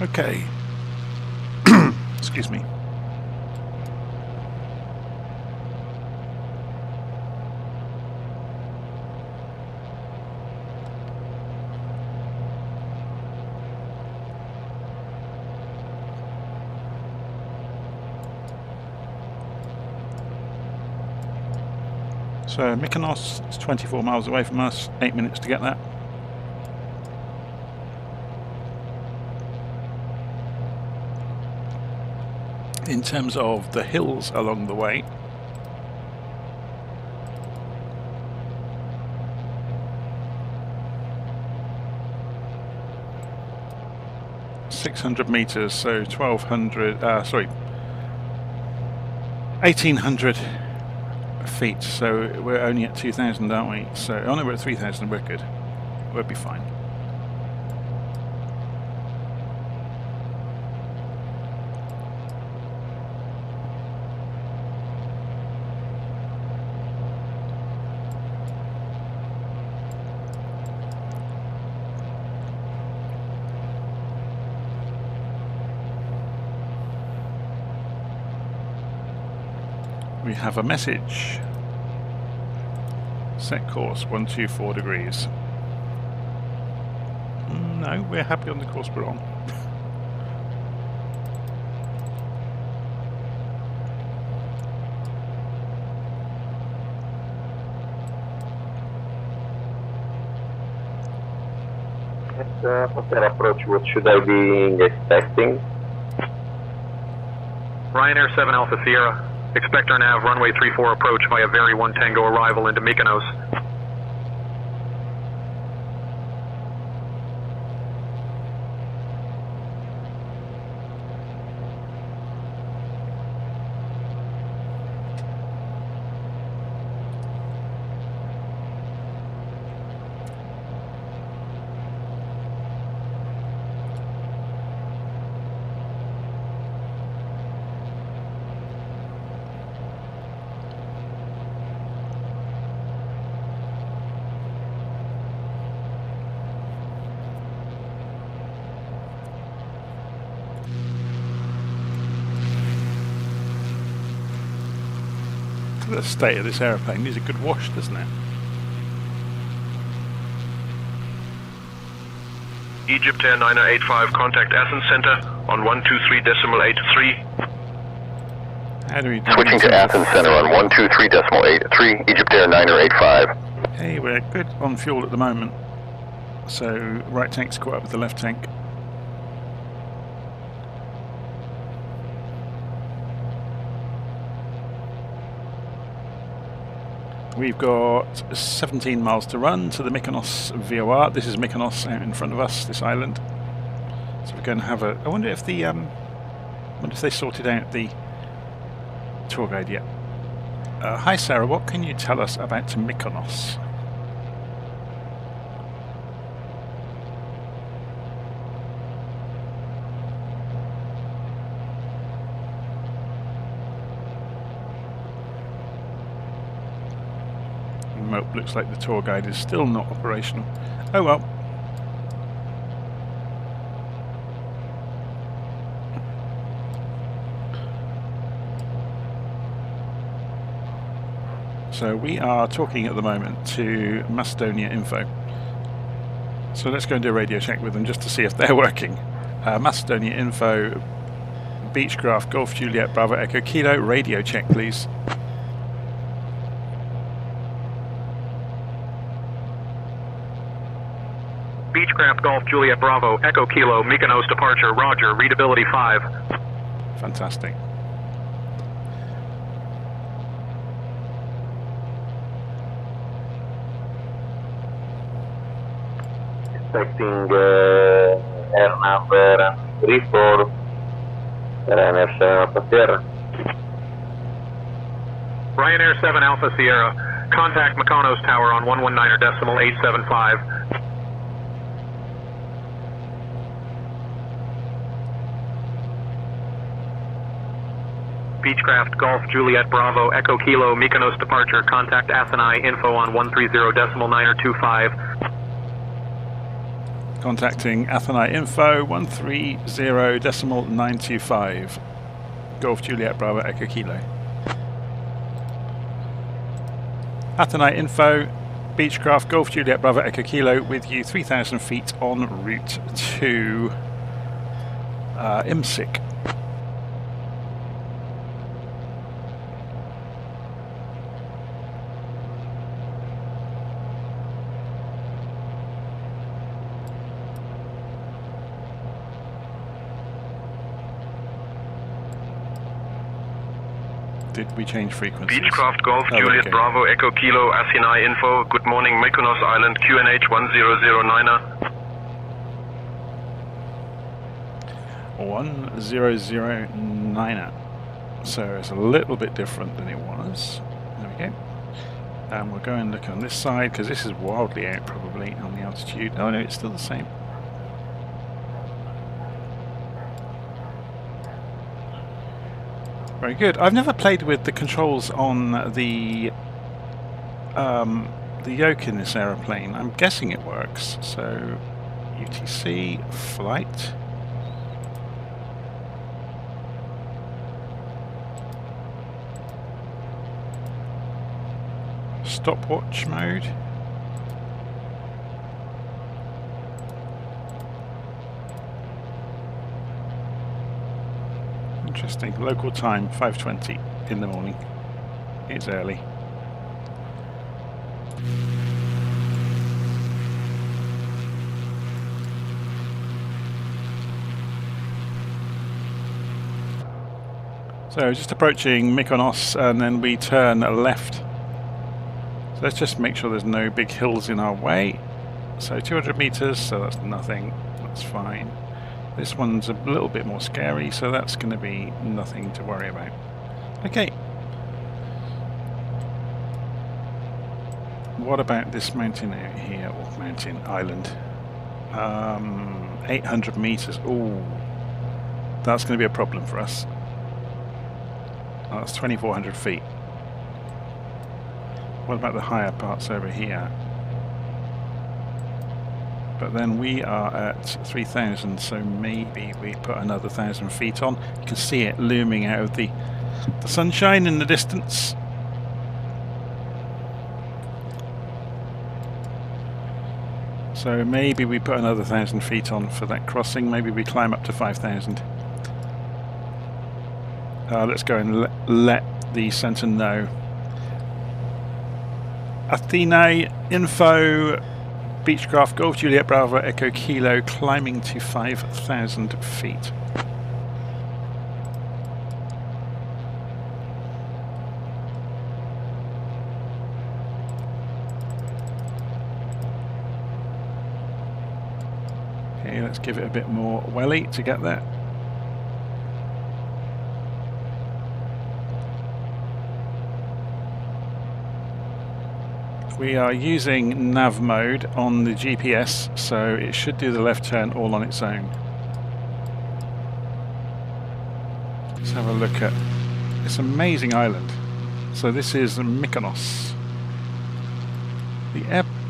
Okay. Excuse me. So Mykonos is 24 miles away from us, 8 minutes to get there. In terms of the hills along the way, .600 meters, so 1,800 feet. So we're only at 2,000, aren't we? So oh no, we're at 3,000. We're good. We'll be fine. We have a message. Set course 124 degrees. No, we're happy on the course we're on. After approach, what should I be expecting? Ryanair 7 Alpha Sierra. Expect our nav runway 34 approach via Very 1 Tango arrival into Mykonos. The state of this aeroplane needs a good wash, doesn't it? Egypt Air 9085, contact Athens Center on 123.83. How do we do Switching to Athens Center on 123.83, Egypt Air 9085. Hey, we're good on fuel at the moment. So right tank's caught up with the left tank. We've got 17 miles to run to the Mykonos VOR. This is Mykonos out in front of us, this island. So we're going to have a... I wonder if the... wonder if they sorted out the tour guide yet. Hi Sarah, what can you tell us about Mykonos? Nope, looks like the tour guide is still not operational. Oh well. So we are talking at the moment to Macedonia Info. So let's go and do a radio check with them just to see if they're working. Macedonia Info, Beechcraft Golf Juliet Bravo Echo Kilo, radio check please. Beechcraft Golf Juliet Bravo Echo Kilo Mykonos departure. Roger. Readability 5. Fantastic. Expecting air number 34, Ryanair 7 Alpha Sierra. Ryanair 7 Alpha Sierra. Contact Mykonos Tower on 119.875. Beechcraft Golf Juliet Bravo Echo Kilo Mykonos departure. Contact Athens info on 130.925. Contacting Athens info 130.925. Golf Juliet Bravo Echo Kilo. Athens info, Beechcraft Golf Juliet Bravo Echo Kilo with you 3,000 feet en route to Imsik. Did we change frequencies? Beechcraft Golf Juliet okay. Bravo Echo Kilo Athens info. Good morning, Mykonos Island QNH 1009er. 1009er. So it's a little bit different than it was. There we go. And we'll go and look on this side because this is wildly out probably on the altitude. Oh no, it's still the same. Very good. I've never played with the controls on the yoke in this aeroplane. I'm guessing it works. So UTC flight. Stopwatch mode. Interesting. Local time 5:20 in the morning. It's early. So just approaching Mykonos and then we turn left. So let's just make sure there's no big hills in our way. So 200 meters, so that's nothing. That's fine. This one's a little bit more scary, so that's going to be nothing to worry about. Okay. What about this mountain out here, or mountain island? 800 meters. Ooh, that's going to be a problem for us. Oh, that's 2,400 feet. What about the higher parts over here? But then we are at 3,000, so maybe we put another 1,000 feet on. You can see it looming out of the sunshine in the distance. So maybe we put another 1,000 feet on for that crossing. Maybe we climb up to 5,000. Let's go and let the centre know. Athena info, Beechcraft Golf Juliet Bravo Echo Kilo, climbing to 5,000 feet. Okay, let's give it a bit more welly to get there. We are using nav mode on the GPS, so it should do the left turn all on its own. Let's have a look at this amazing island. So this is Mykonos.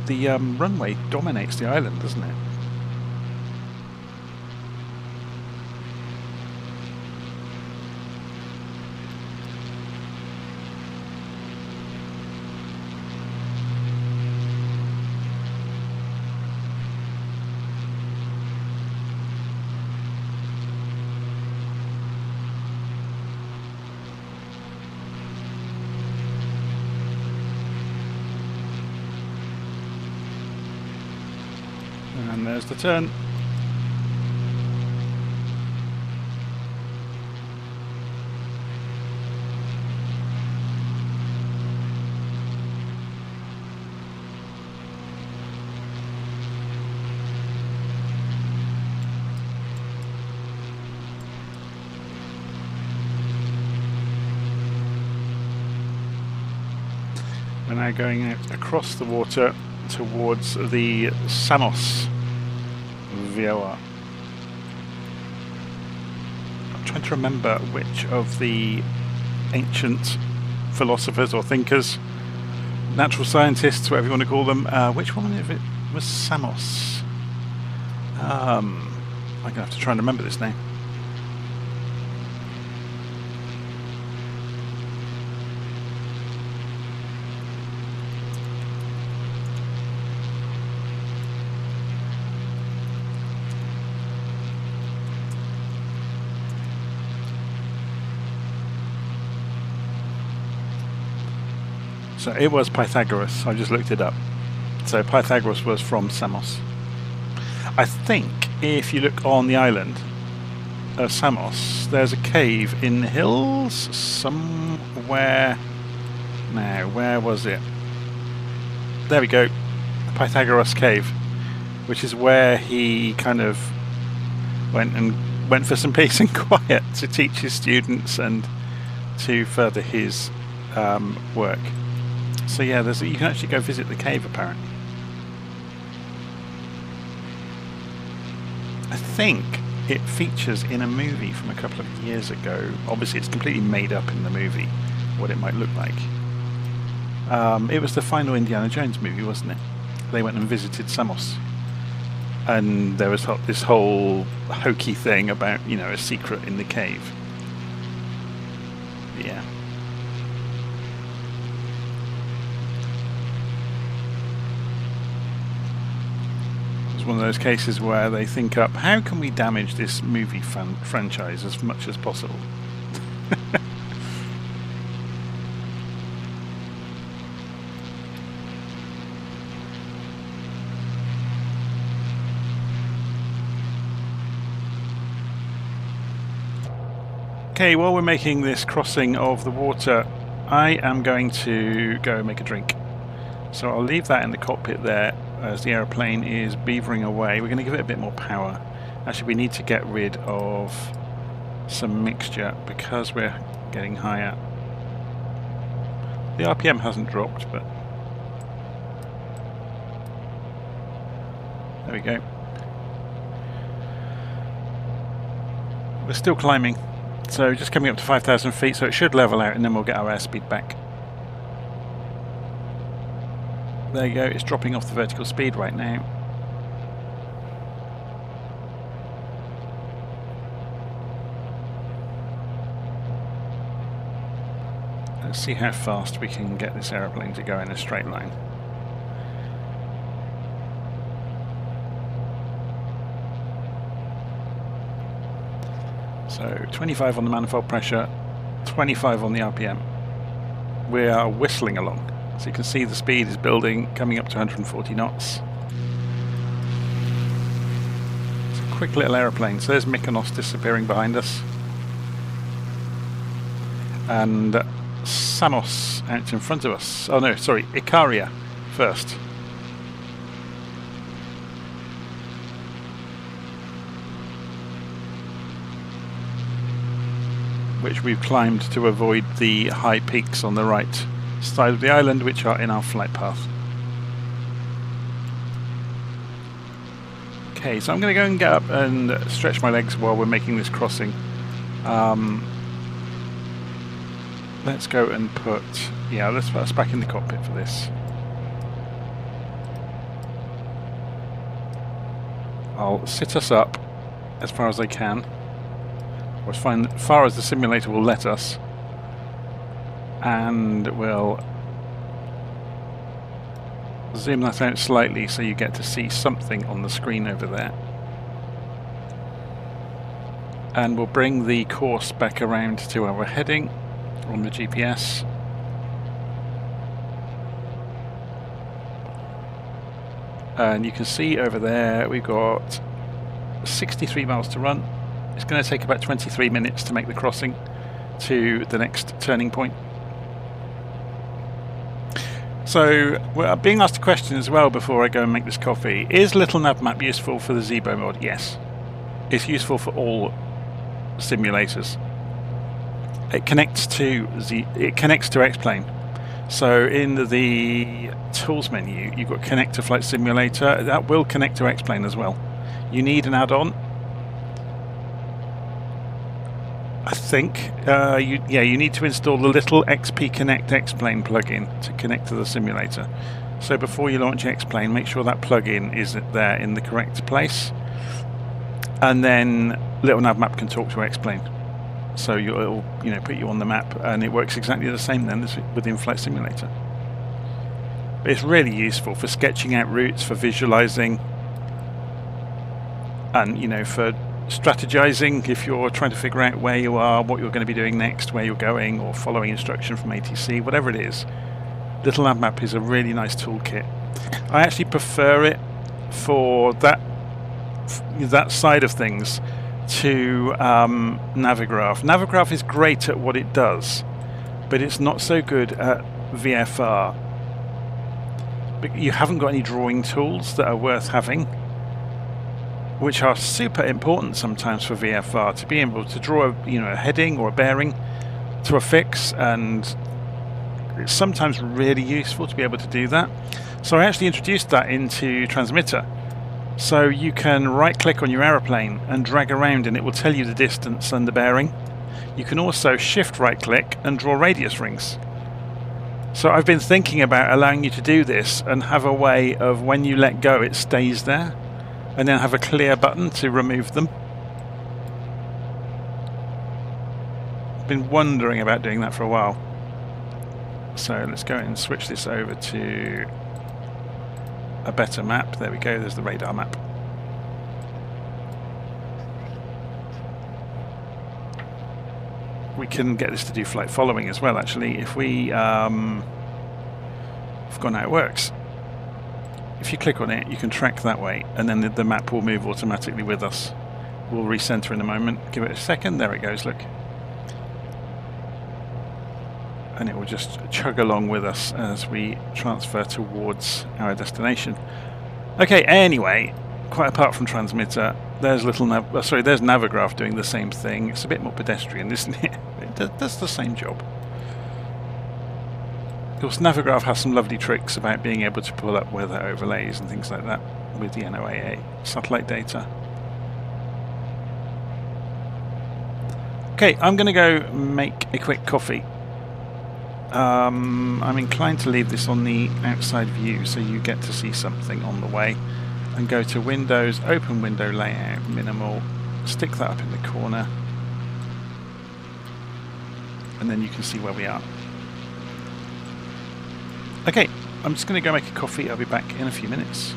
The runway dominates the island, doesn't it? And there's the turn. We're now going out across the water towards the Samos Viola. I'm trying to remember which of the ancient philosophers or thinkers, natural scientists, whatever you want to call them, which one of it was Samos? I'm going to have to try and remember this name. So it was Pythagoras. I just looked it up. So Pythagoras was from Samos. I think if you look on the island of Samos, there's a cave in the hills somewhere. Now, where was it? There we go. Pythagoras Cave, which is where he kind of went for some peace and quiet to teach his students and to further his work. So yeah, you can actually go visit the cave apparently. I think it features in a movie from a couple of years ago. Obviously it's completely made up in the movie what it might look like. It was the final Indiana Jones movie, wasn't it? They went and visited Samos. And there was this whole hokey thing about, you know, a secret in the cave. Yeah. One of those cases where they think up, how can we damage this movie franchise as much as possible? Okay, while we're making this crossing of the water, I am going to go make a drink. So I'll leave that in the cockpit there as the aeroplane is beavering away. We're going to give it a bit more power. Actually, we need to get rid of some mixture because we're getting higher. The RPM hasn't dropped, but there we go. We're still climbing, so just coming up to 5,000 feet, so it should level out and then we'll get our airspeed back. There you go, it's dropping off the vertical speed right now. Let's see how fast we can get this aeroplane to go in a straight line. So 25 on the manifold pressure, 25 on the RPM. We are whistling along. So you can see the speed is building, coming up to 140 knots. It's a quick little aeroplane. So there's Mykonos disappearing behind us. And Samos out in front of us. Oh no, sorry, Icaria first. Which we've climbed to avoid the high peaks on the right side of the island, which are in our flight path. Okay, so I'm going to go and get up and stretch my legs while we're making this crossing. Let's go and put, let's put us back in the cockpit for this. I'll sit us up as far as I can, or as far as the simulator will let us. And we'll zoom that out slightly so you get to see something on the screen over there. And we'll bring the course back around to where we're heading on the GPS. And you can see over there we've got 63 miles to run. It's going to take about 23 minutes to make the crossing to the next turning point. So, we're being asked a question as well before I go and make this coffee. Is Little Nav Map useful for the Zibo mod? Yes. It's useful for all simulators. It connects to X-Plane. So in the tools menu, you've got Connect to Flight Simulator. That will connect to X-Plane as well. You need an add-on. I think you need to install the little XP Connect X-Plane plugin to connect to the simulator. So before you launch X-Plane, make sure that plugin is there in the correct place. and then little nav map can talk to X-plane. So it'll put you on the map, and it works exactly the same then as with the in-flight simulator. But it's really useful for sketching out routes, for visualizing, and for strategizing if you're trying to figure out where you are, what you're going to be doing next, where you're going, or following instruction from ATC, whatever it is. Little nav map is a really nice toolkit. I actually prefer it for that side of things to Navigraph. Navigraph is great at what it does, but it's not so good at VFR. But you haven't got any drawing tools that are worth having, which are super important sometimes for VFR, to be able to draw a heading or a bearing to a fix, and it's sometimes really useful to be able to do that. So I actually introduced that into Transmitter. So you can right click on your aeroplane and drag around, and it will tell you the distance and the bearing. You can also shift right click and draw radius rings. So I've been thinking about allowing you to do this and have a way of when you let go it stays there, and then have a clear button to remove them. I've been wondering about doing that for a while. So let's go and switch this over to a better map. There we go, there's the radar map. We can get this to do flight following as well, actually, if we I've forgotten how it works. If you click on it, you can track that way, and then the map will move automatically with us. We'll recenter in a moment. Give it a second. There it goes, look. And it will just chug along with us as we transfer towards our destination. Okay, anyway, quite apart from Transmitter, there's there's Navigraph doing the same thing. It's a bit more pedestrian, isn't it? It does the same job. Of course, Navigraph has some lovely tricks about being able to pull up weather overlays and things like that with the NOAA satellite data. Okay, I'm going to go make a quick coffee. I'm inclined to leave this on the outside view so you get to see something on the way, and go to Windows, Open Window Layout, Minimal, stick that up in the corner, and then you can see where we are. Okay, I'm just going to go make a coffee. I'll be back in a few minutes.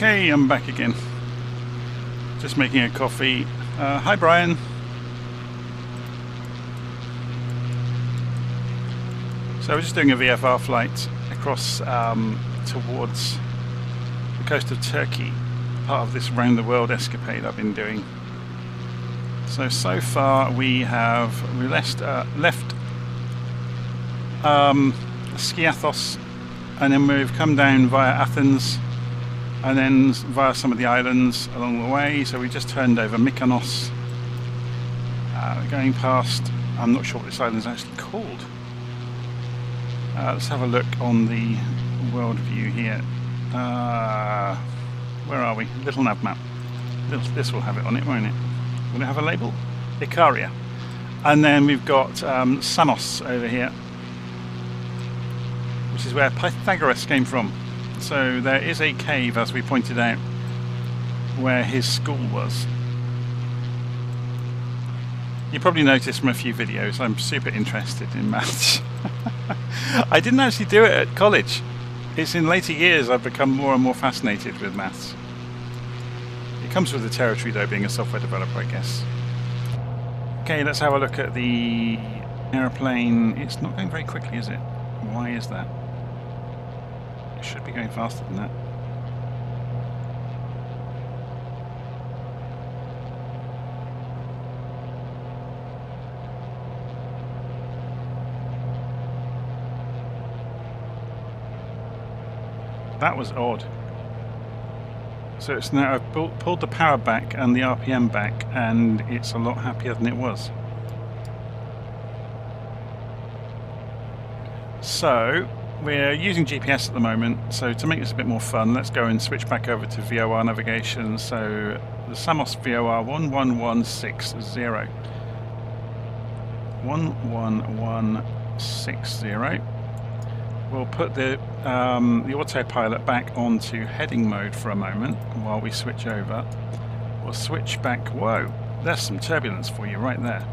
Okay, I'm back again. Just making a coffee. Hi, Brian. So we're just doing a VFR flight across towards the coast of Turkey, part of this round the world escapade I've been doing. So far we left Skiathos, and then we've come down via Athens, and then via some of the islands along the way. So we just turned over Mykonos, going past, I'm not sure what this island is actually called. Let's have a look on the world view here. Where are we? Little nav map. This will have it on it, won't it? Will it have a label? Icaria. And then we've got Samos over here, which is where Pythagoras came from. So there is a cave, as we pointed out, where his school was. You probably noticed from a few videos I'm super interested in maths. I didn't actually do it at college. It's in later years I've become more and more fascinated with maths. It comes with the territory though, being a software developer, I guess. Okay, let's have a look at the aeroplane. It's not going very quickly, is it? Why is that? It should be going faster than that. That was odd. So it's now, I've pulled the power back and the RPM back, and it's a lot happier than it was. So we're using GPS at the moment, so to make this a bit more fun, let's go and switch back over to VOR navigation. So the Samos VOR 11160. 11160. We'll put the autopilot back onto heading mode for a moment while we switch over. We'll switch back. Whoa, there's some turbulence for you right there.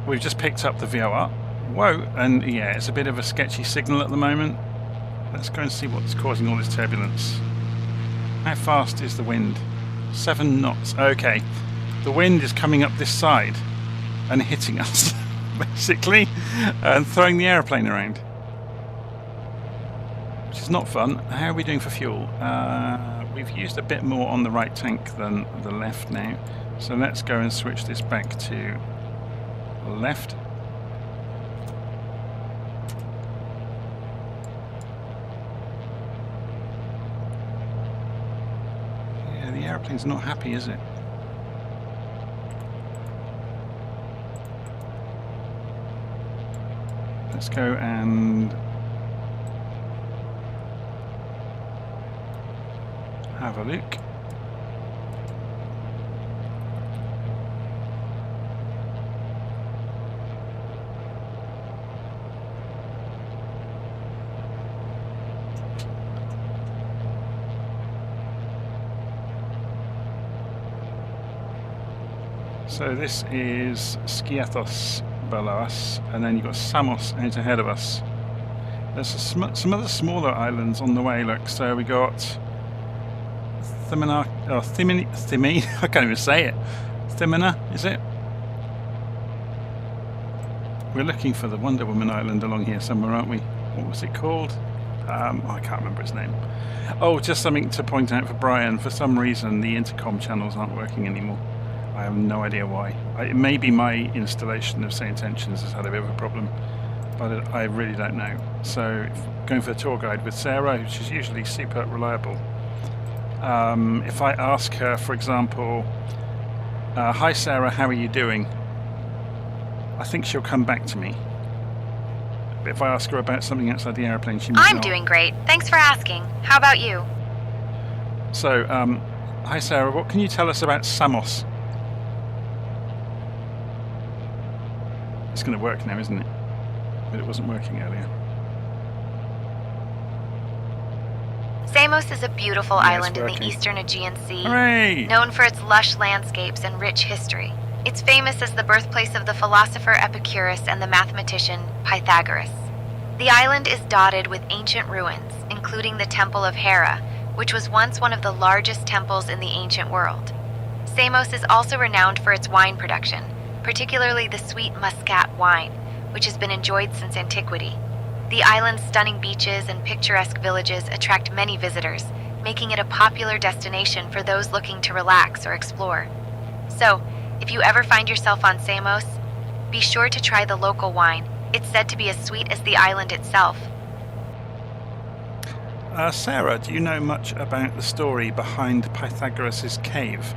We've just picked up the VOR. Whoa, and yeah, it's a bit of a sketchy signal at the moment. Let's go and see what's causing all this turbulence. How fast is the wind? 7 knots. Okay, the wind is coming up this side and hitting us. Basically, and throwing the aeroplane around, which is not fun. How are we doing for fuel? We've used a bit more on the right tank than the left now, so let's go and switch this back to left. Yeah, the aeroplane's not happy, is it? Let's go and have a look. So this is Skiathos below us, and then you've got Samos out ahead of us. There's some other smaller islands on the way, look. So we got Thimina, I can't even say it. Thimina, is it? We're looking for the Wonder Woman Island along here somewhere, aren't we? What was it called? I can't remember its name. Oh, just something to point out for Brian. For some reason, the intercom channels aren't working anymore. I have no idea why. It may be my installation of SayIntentions has had a bit of a problem, but I really don't know. So going for a tour guide with Sarah, she's usually super reliable. If I ask her, for example, hi Sarah, how are you doing? I think she'll come back to me. But if I ask her about something outside the airplane, she might not. I'm doing great. Thanks for asking. How about you? So, hi Sarah, what can you tell us about Samos? It's going to work now, isn't it? But it wasn't working earlier. Samos is a beautiful island in the eastern Aegean Sea, Hooray! known for its lush landscapes and rich history. It's famous as the birthplace of the philosopher Epicurus and the mathematician Pythagoras. The island is dotted with ancient ruins, including the Temple of Hera, which was once one of the largest temples in the ancient world. Samos is also renowned for its wine production, particularly the sweet Muscat wine, which has been enjoyed since antiquity. The island's stunning beaches and picturesque villages attract many visitors, making it a popular destination for those looking to relax or explore. So, if you ever find yourself on Samos, be sure to try the local wine. It's said to be as sweet as the island itself. Sarah, do you know much about the story behind Pythagoras' cave?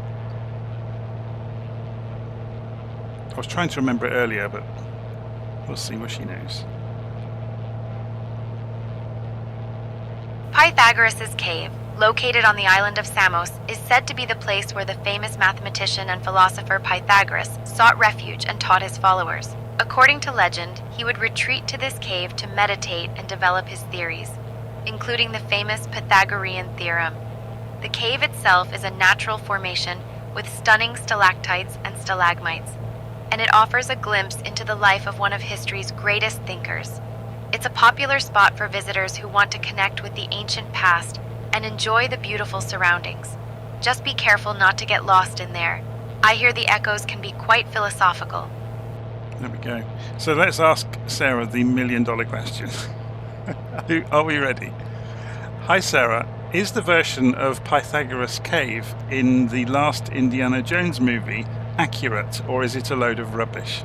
I was trying to remember it earlier, but we'll see what she knows. Pythagoras' cave, located on the island of Samos, is said to be the place where the famous mathematician and philosopher Pythagoras sought refuge and taught his followers. According to legend, he would retreat to this cave to meditate and develop his theories, including the famous Pythagorean theorem. The cave itself is a natural formation with stunning stalactites and stalagmites, and it offers a glimpse into the life of one of history's greatest thinkers. It's a popular spot for visitors who want to connect with the ancient past and enjoy the beautiful surroundings. Just be careful not to get lost in there. I hear the echoes can be quite philosophical. There we go. So let's ask Sarah the million-dollar question. Are we ready? Hi Sarah, is the version of Pythagoras' cave in the last Indiana Jones movie accurate, or is it a load of rubbish?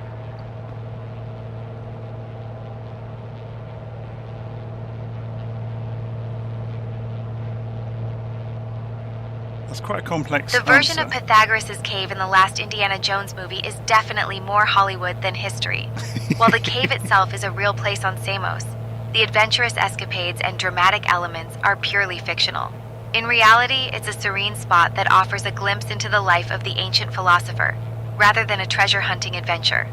That's quite a complex The version answer. of Pythagoras' cave in the last Indiana Jones movie is definitely more Hollywood than history. While the cave itself is a real place on Samos, the adventurous escapades and dramatic elements are purely fictional. In reality, it's a serene spot that offers a glimpse into the life of the ancient philosopher, rather than a treasure-hunting adventure.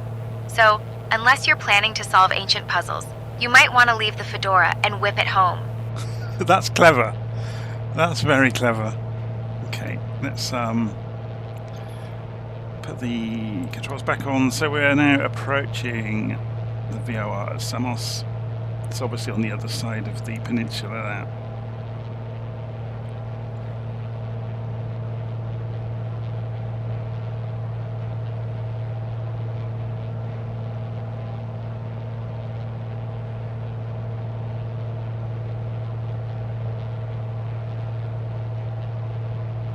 So, unless you're planning to solve ancient puzzles, you might want to leave the fedora and whip it home. That's clever. That's very clever. Okay, let's put the controls back on. So we're now approaching the VOR at Samos. It's obviously on the other side of the peninsula there.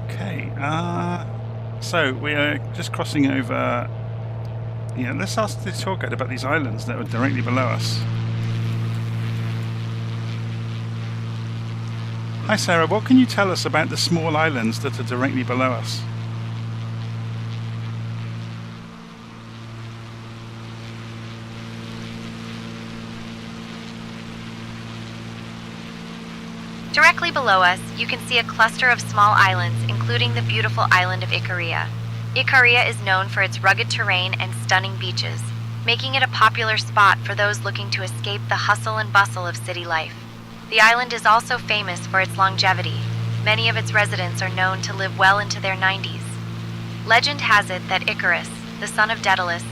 Okay, so we are just crossing over. Yeah, let's ask the tour guide about these islands that are directly below us. Hi Sarah, what can you tell us about the small islands that are directly below us? Directly below us, you can see a cluster of small islands, including the beautiful island of Icaria. Icaria is known for its rugged terrain and stunning beaches, making it a popular spot for those looking to escape the hustle and bustle of city life. The island is also famous for its longevity. Many of its residents are known to live well into their 90s. Legend has it that Icarus, the son of Daedalus,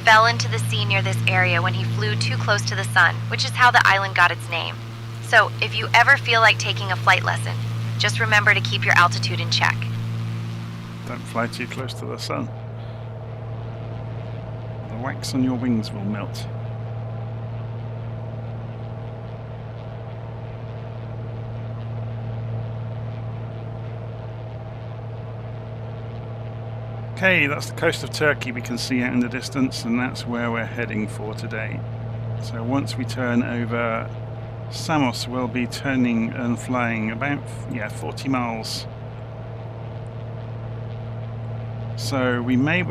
fell into the sea near this area when he flew too close to the sun, which is how the island got its name. So, if you ever feel like taking a flight lesson, just remember to keep your altitude in check. Don't fly too close to the sun. The wax on your wings will melt. Okay, that's the coast of Turkey we can see out in the distance, and that's where we're heading for today. So once we turn over Samos, we'll be turning and flying about 40 miles. So we may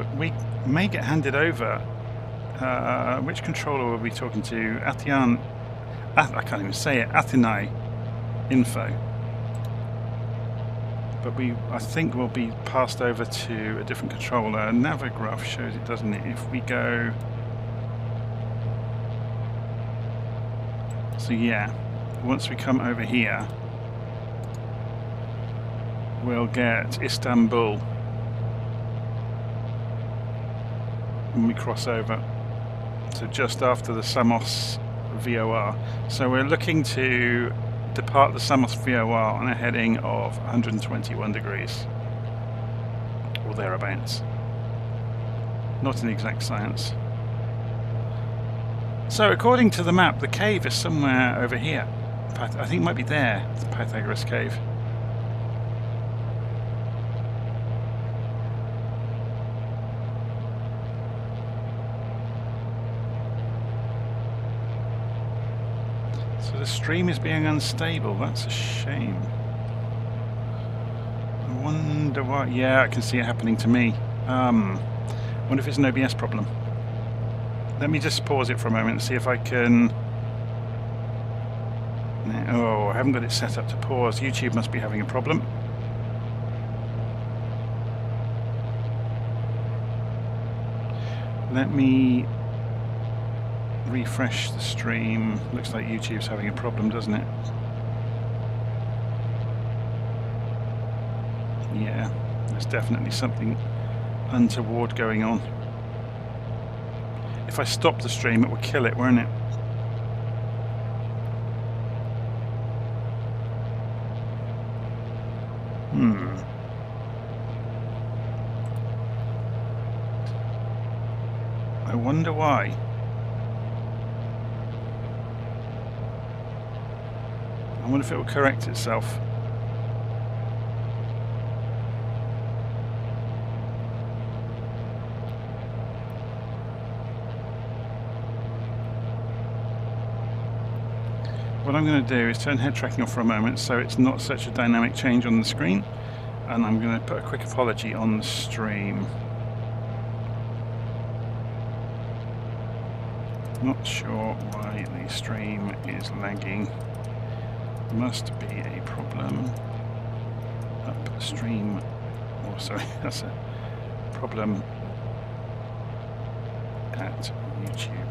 get handed over. Which controller will we be talking to? Aegean. I can't even say it. Athens info. But I think we'll be passed over to a different controller. Navigraph shows it, doesn't it? If we go. So yeah, once we come over here, we'll get Istanbul when we cross over. So just after the Samos VOR. So we're looking to depart the Samos VOR on a heading of 121 degrees, or thereabouts. Not an exact science. So according to the map, the cave is somewhere over here. I think it might be there, the Pythagoras cave. So the stream is being unstable, that's a shame. I wonder why. Yeah, I can see it happening to me. Wonder if it's an OBS problem. Let me just pause it for a moment and see if I can... Oh, I haven't got it set up to pause. YouTube must be having a problem. Let me refresh the stream. Looks like YouTube's having a problem, doesn't it? Yeah, there's definitely something untoward going on. If I stop the stream, it will kill it, won't it? I wonder why. I wonder if it will correct itself. What I'm going to do is turn head tracking off for a moment so it's not such a dynamic change on the screen, and I'm going to put a quick apology on the stream. Not sure why the stream is lagging. Must be a problem upstream. Oh, sorry, that's a problem at YouTube.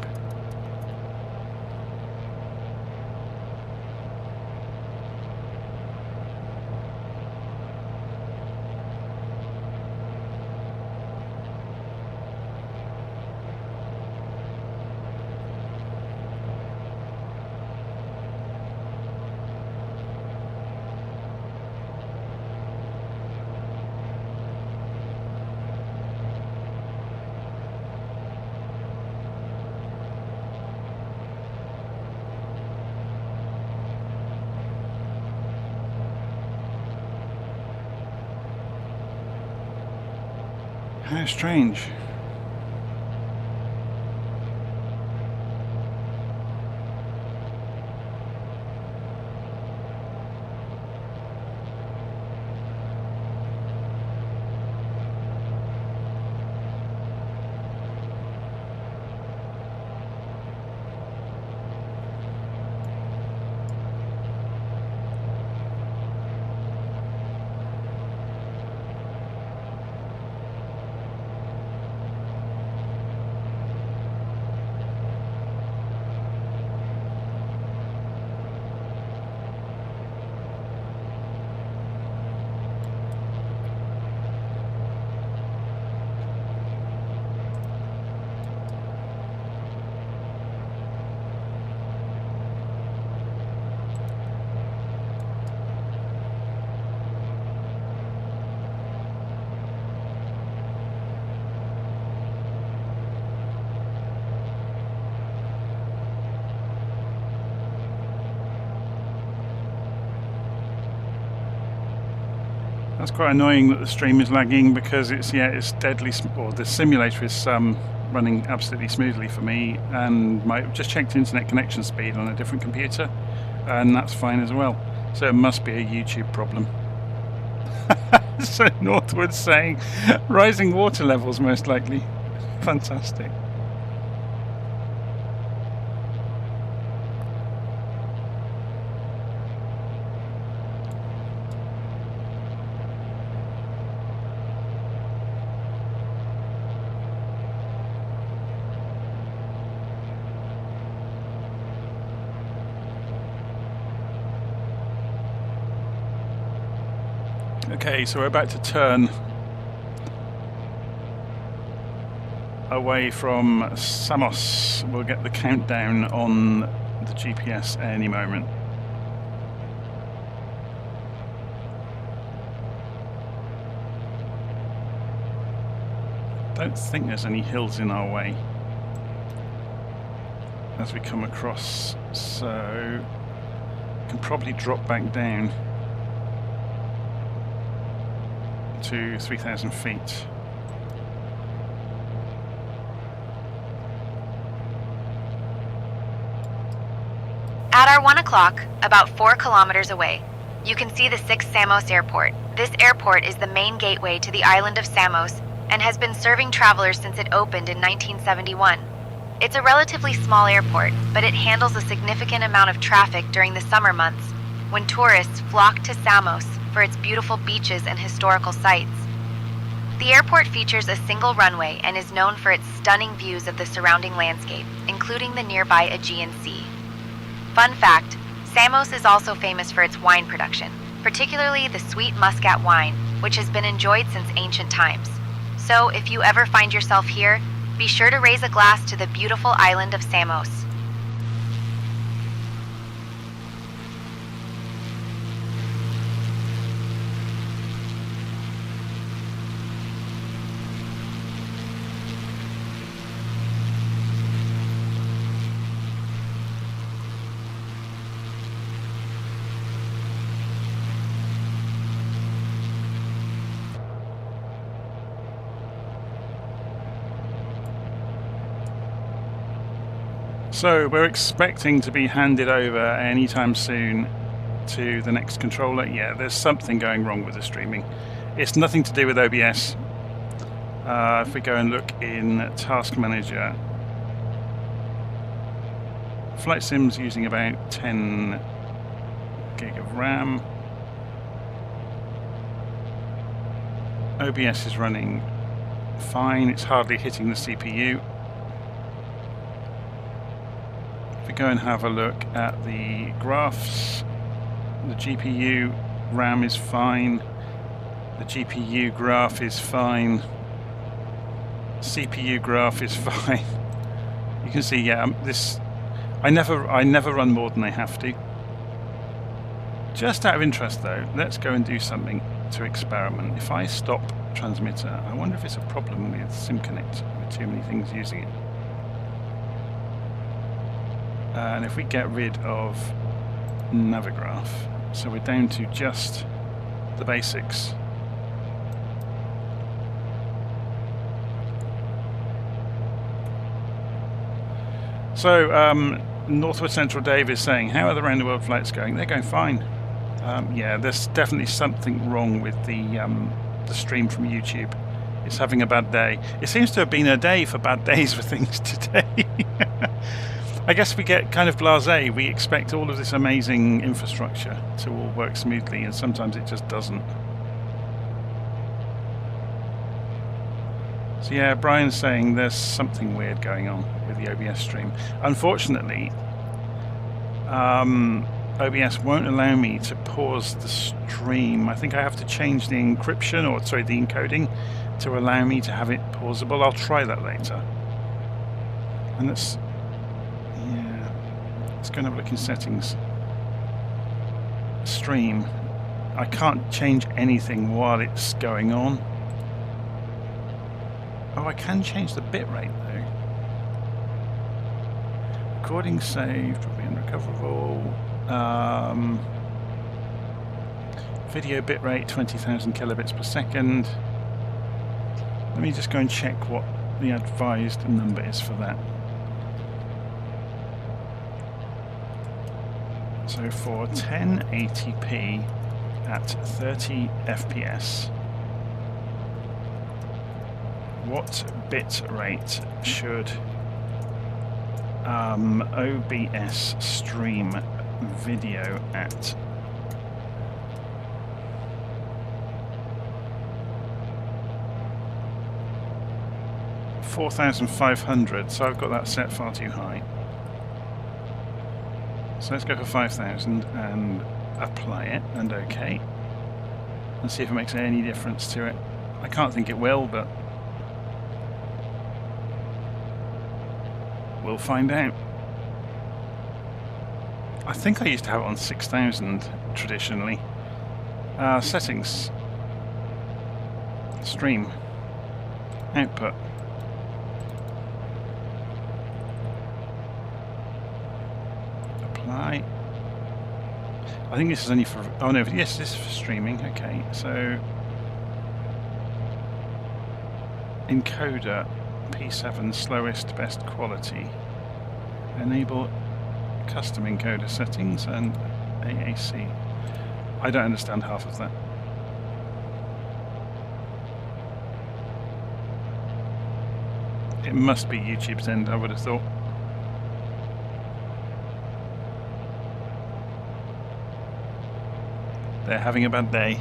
How strange. That's quite annoying that the stream is lagging, because it's deadly, or the simulator is running absolutely smoothly for me, and I've just checked internet connection speed on a different computer, and that's fine as well. So it must be a YouTube problem. So Northwood's saying rising water levels most likely. Fantastic. Okay, so we're about to turn away from Samos. We'll get the countdown on the GPS any moment. Don't think there's any hills in our way as we come across, so we can probably drop back down to 3,000 feet. At our 1 o'clock, about 4 kilometers away, you can see the 6th Samos Airport. This airport is the main gateway to the island of Samos and has been serving travelers since it opened in 1971. It's a relatively small airport, but it handles a significant amount of traffic during the summer months, when tourists flock to Samos for its beautiful beaches and historical sites. The airport features a single runway and is known for its stunning views of the surrounding landscape, including the nearby Aegean Sea. Fun fact, Samos is also famous for its wine production, particularly the sweet muscat wine, which has been enjoyed since ancient times. So if you ever find yourself here, be sure to raise a glass to the beautiful island of Samos. So we're expecting to be handed over anytime soon to the next controller. Yeah, there's something going wrong with the streaming. It's nothing to do with OBS. If we go and look in Task Manager, Flight Sim's using about 10 gig of RAM. OBS is running fine, it's hardly hitting the CPU. If we go and have a look at the graphs, the GPU RAM is fine, the GPU graph is fine, CPU graph is fine. You can see, yeah, this I never run more than I have to. Just out of interest though, let's go and do something to experiment. If I stop transmitter, I wonder if it's a problem with SimConnect, with too many things using it. And if we get rid of Navigraph, so we're down to just the basics. So Northward Central Dave is saying, how are the round the world flights going? They're going fine. Yeah, there's definitely something wrong with the stream from YouTube. It's having a bad day. It seems to have been a day for bad days for things today. I guess we get kind of blasé. We expect all of this amazing infrastructure to all work smoothly, and sometimes it just doesn't. So yeah, Brian's saying there's something weird going on with the OBS stream. Unfortunately, OBS won't allow me to pause the stream. I think I have to change the encryption, or sorry, the encoding, to allow me to have it pausable. I'll try that later. And let's go and have a look in settings. Stream. I can't change anything while it's going on. Oh, I can change the bitrate though. Recording saved, probably unrecoverable. Video bitrate 20,000 kilobits per second. Let me just go and check what the advised number is for that. So for 1080p at 30 FPS, what bit rate should OBS stream video at? $4,500, so I've got that set far too high. So let's go for 5,000 and apply it, and OK. And see if it makes any difference to it. I can't think it will, but we'll find out. I think I used to have it on 6,000 traditionally. Settings. Stream. Output. Apply. I think this is only for... Oh no, yes, this is for streaming. Okay, so... Encoder P7 slowest best quality. Enable custom encoder settings and AAC. I don't understand half of that. It must be YouTube's end, I would have thought. They're having a bad day.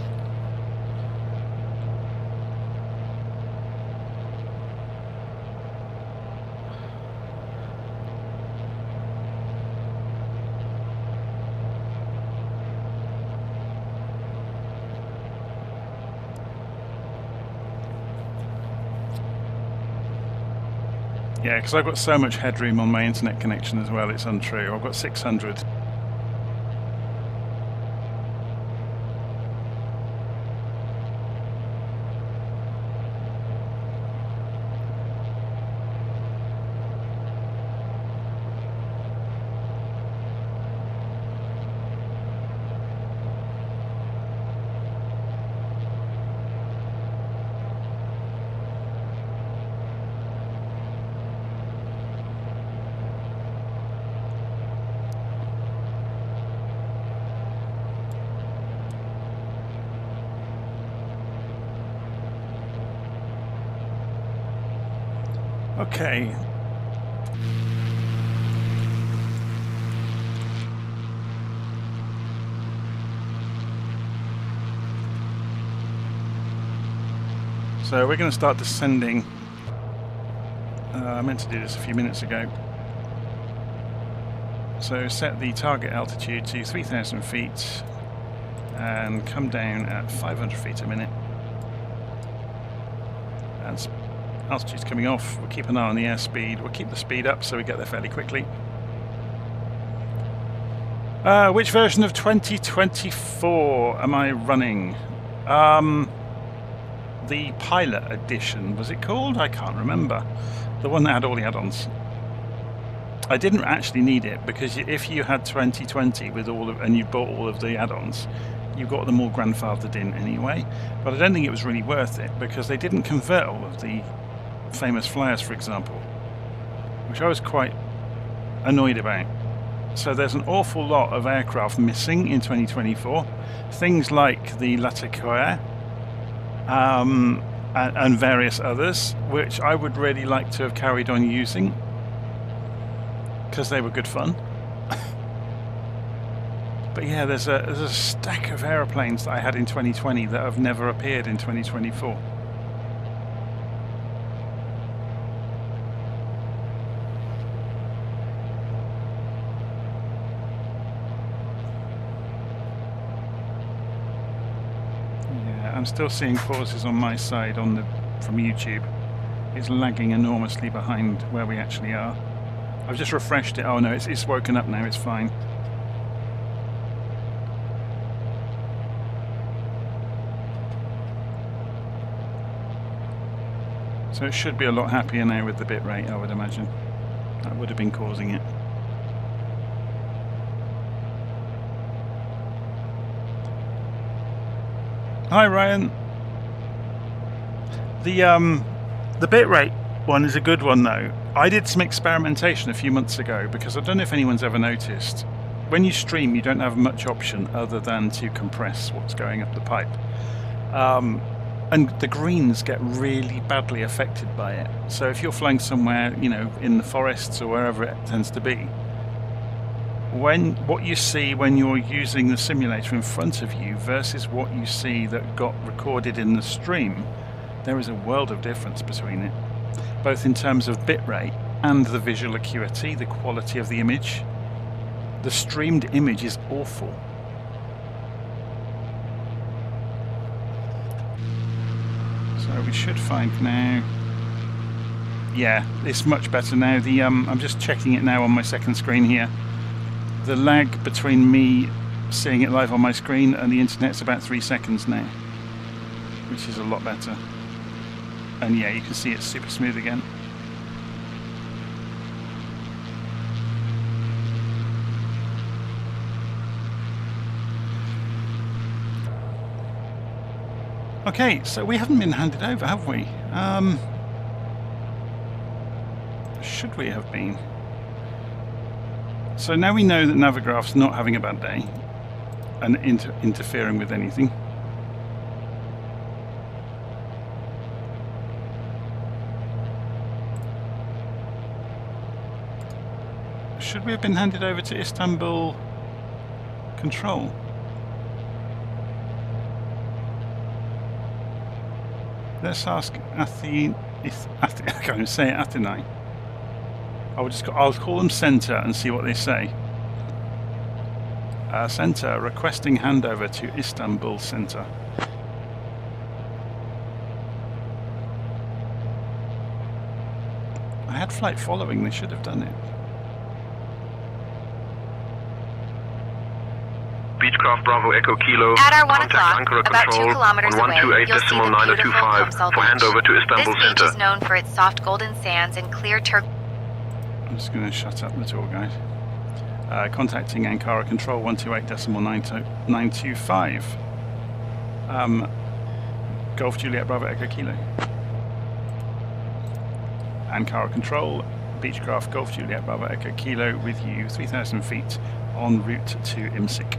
Yeah, because I've got so much headroom on my internet connection as well, it's untrue. I've got 600. Okay. So we're going to start descending. I meant to do this a few minutes ago. So set the target altitude to 3,000 feet and come down at 500 feet a minute. And altitude's coming off. We'll keep an eye on the airspeed. We'll keep the speed up so we get there fairly quickly. Which version of 2024 am I running? The Pilot Edition, was it called? I can't remember. The one that had all the add-ons. I didn't actually need it because if you had 2020 with all of, and you bought all of the add-ons, you got them all grandfathered in anyway. But I don't think it was really worth it because they didn't convert all of the famous flyers, for example, which I was quite annoyed about. So there's an awful lot of aircraft missing in 2024. Things like the Icaria and various others, which I would really like to have carried on using because they were good fun. But yeah, there's a stack of aeroplanes that I had in 2020 that have never appeared in 2024. I'm still seeing pauses on my side from YouTube. It's lagging enormously behind where we actually are. I've just refreshed it. Oh no, it's woken up now, it's fine. So it should be a lot happier now with the bitrate, I would imagine. That would have been causing it. Hi Ryan. The bitrate one is a good one though. I did some experimentation a few months ago because I don't know if anyone's ever noticed. When you stream, you don't have much option other than to compress what's going up the pipe. And the greens get really badly affected by it. So if you're flying somewhere, you know, in the forests or wherever it tends to be, what you see when you're using the simulator in front of you versus what you see that got recorded in the stream, there is a world of difference between it, both in terms of bitrate and the visual acuity, the quality of the image. The streamed image is awful. So we should find now. Yeah, it's much better now. I'm just checking it now on my second screen here. The lag between me seeing it live on my screen and the internet's about 3 seconds now, which is a lot better. And yeah, you can see it's super smooth again. Okay, so we haven't been handed over, have we? Should we have been? So now we know that Navigraph's not having a bad day and interfering with anything. Should we have been handed over to Istanbul Control? Let's ask Athens. I can't even say it, Athens. I'll call them Centre and see what they say. Centre requesting handover to Istanbul Centre. I had flight following. They should have done it. Beechcraft Bravo Echo Kilo. At our 1 contact o'clock, Ankara about 2 Control kilometers on away, you'll see the beautiful 128.925 Kumsal for handover to Beach. Istanbul This beach Centre. is known for its soft golden sands and clear turquoise. I'm just going to shut up the tour guide. Contacting Ankara Control 128.925. Golf Juliet Bravo Echo Kilo. Ankara Control, Beechcraft Golf Juliet Bravo Echo Kilo with you 3,000 feet en route to Imsik.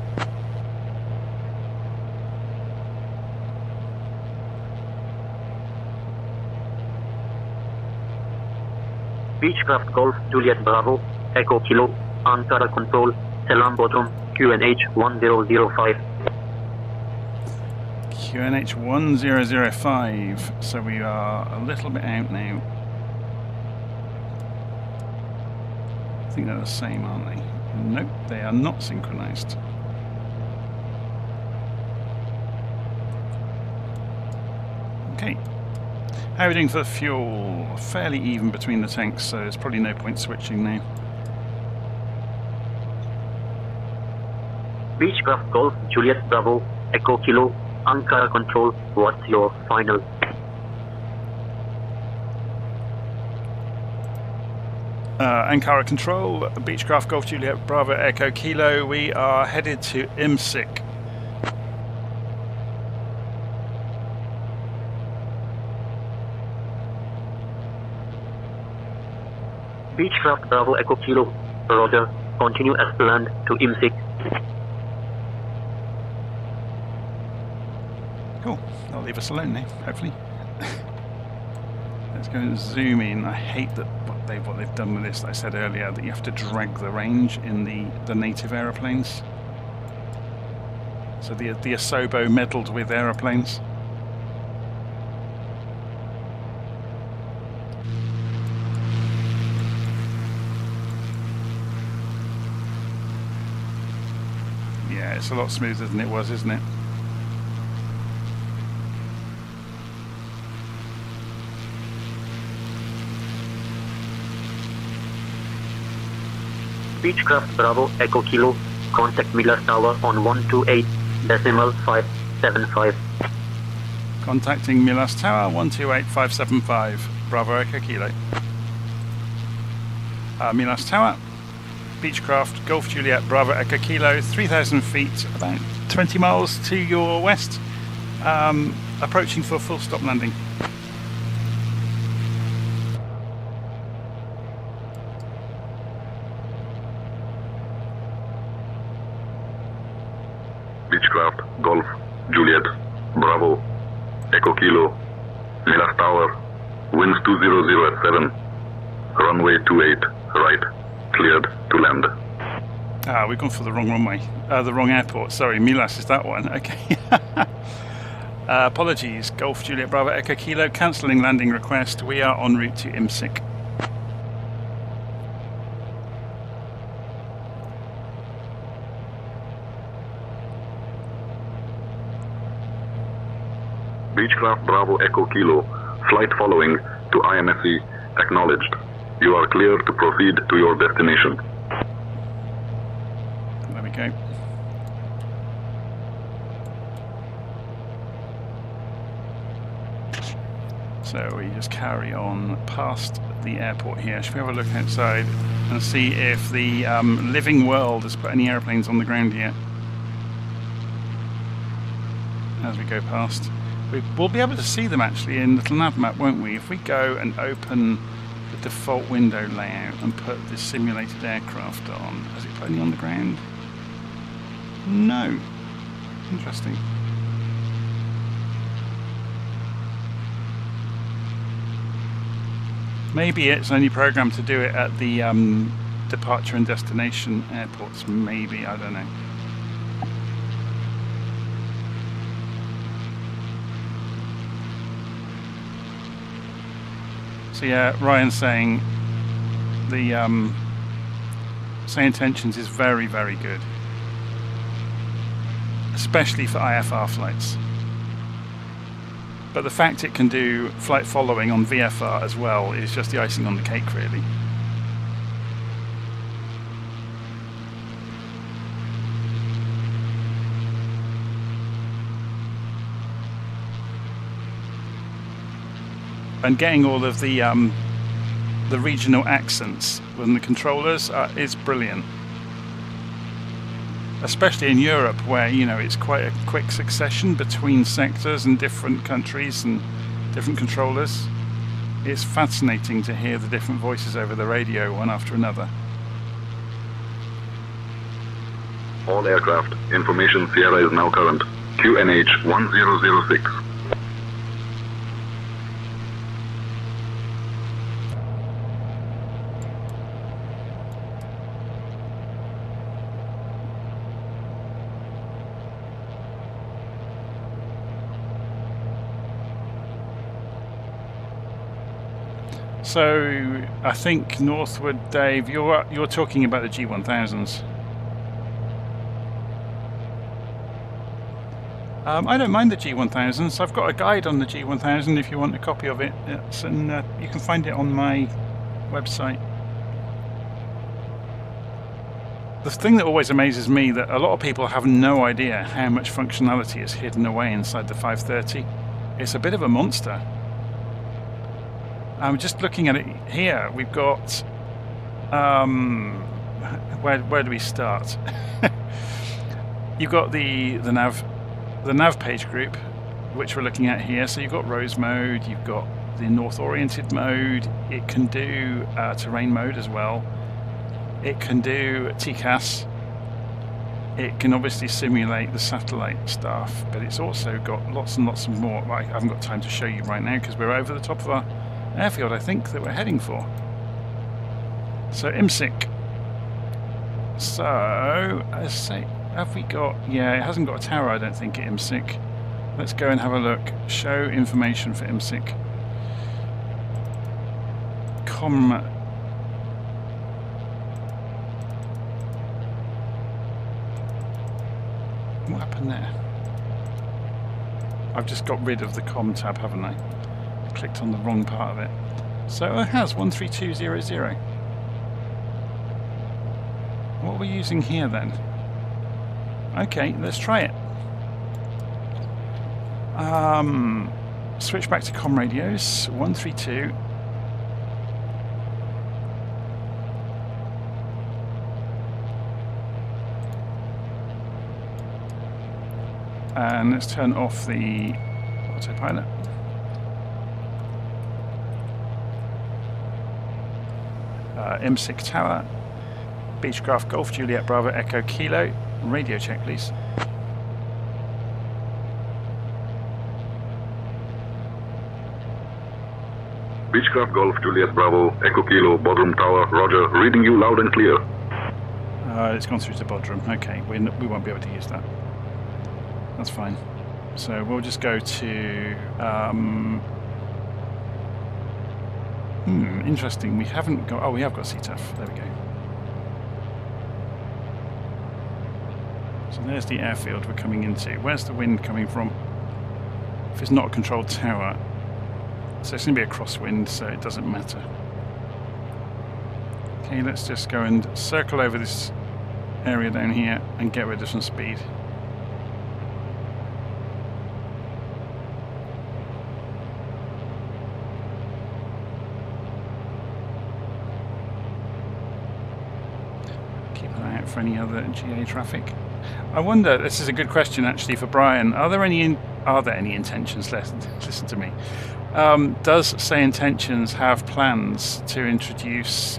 Beechcraft Golf Juliet Bravo Echo Kilo Ankara Control Selam Bottom QNH 1005. QNH 1005. So we are a little bit out now. I think they're the same, aren't they? Nope, they are not synchronized. Okay. How are we doing for the fuel? Fairly even between the tanks, so there's probably no point switching now. Beechcraft Golf Juliet Bravo Echo Kilo Ankara Control, what's your final? Ankara Control, Beechcraft Golf Juliet Bravo Echo Kilo, we are headed to Imsik. Beechcraft Bravo Echo Kilo, Roger, continue as planned to Imsik. Cool, that'll leave us alone now, hopefully. Let's go and zoom in. I hate that what they've done with this, like I said earlier, that you have to drag the range in the native aeroplanes. So the Asobo meddled with aeroplanes. Yeah, it's a lot smoother than it was, isn't it? Beechcraft Bravo Echo Kilo, contact Miller Tower on 128.575. Contacting Milas Tower 128.575, Bravo Echo Kilo. Milas Tower, Beechcraft Golf Juliet Bravo Echo Kilo, 3,000 feet, about 20 miles to your west, approaching for full stop landing. Beechcraft Golf Juliet Bravo Echo Kilo, Milas Tower, winds 200 at 7, runway 28 right, cleared to land. We've gone for the wrong runway, the wrong airport, sorry, Milas is that one, okay. Apologies, Golf Juliet Bravo Echo Kilo, cancelling landing request, we are en route to Imsik. Beechcraft Bravo Echo Kilo, flight following to IMSC acknowledged. You are clear to proceed to your destination. There we go. So we just carry on past the airport here. Should we have a look outside and see if the living world has put any airplanes on the ground yet? As we go past, we'll be able to see them actually in little nav map, won't we? If we go and open the default window layout and put the simulated aircraft on, has it put any on the ground? No. Interesting. Maybe it's only programmed to do it at the departure and destination airports. Maybe, I don't know. So yeah, Ryan's saying the SayIntentions is very, very good, especially for IFR flights. But the fact it can do flight following on VFR as well is just the icing on the cake, really. And getting all of the regional accents within the controllers is brilliant. Especially in Europe, where, you know, it's quite a quick succession between sectors and different countries and different controllers. It's fascinating to hear the different voices over the radio, one after another. All aircraft, information Sierra is now current. QNH 1006. So I think northward, Dave, you're talking about the G1000s. I don't mind the G1000s. I've got a guide on the G1000 if you want a copy of it. And you can find it on my website. The thing that always amazes me that a lot of people have no idea how much functionality is hidden away inside the 530. It's a bit of a monster. I'm just looking at it here. We've got where do we start? You've got the nav page group, which we're looking at here. So you've got rose mode, you've got the north oriented mode. It can do terrain mode as well. It can do TCAS. It can obviously simulate the satellite stuff, but it's also got lots and lots of more. I haven't got time to show you right now because we're over the top of our airfield, I think, that we're heading for. So Imsik. So I say, have we got? Yeah, it hasn't got a tower, I don't think, at Imsik. Let's go and have a look. Show information for Imsik. What happened there? I've just got rid of the com tab, haven't I? Clicked on the wrong part of it. So it has 13200. What are we using here then? Okay, let's try it. Switch back to com radios. 132. And let's turn off the autopilot. Imsik Tower, Beechcraft Golf Juliet Bravo Echo Kilo, radio check please. Beechcraft Golf Juliet Bravo Echo Kilo, Bodrum Tower, Roger, reading you loud and clear. It's gone through to Bodrum. Okay, we won't be able to use that. That's fine. So we'll just go to interesting. We haven't got. Oh, we have got CTAF. There we go. So there's the airfield we're coming into. Where's the wind coming from? If it's not a controlled tower, so it's going to be a crosswind, so it doesn't matter. Okay, let's just go and circle over this area down here and get rid of some speed. for any other GA traffic. I wonder, this is a good question actually for Brian, are there any intentions, listen to me, does SayIntentions have plans to introduce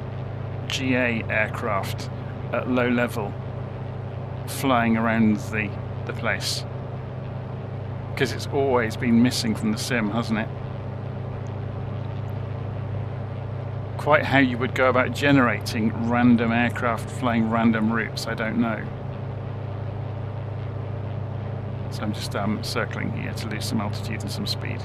GA aircraft at low level flying around the place? Because it's always been missing from the sim, hasn't it? Quite how you would go about generating random aircraft flying random routes, I don't know. So I'm just circling here to lose some altitude and some speed.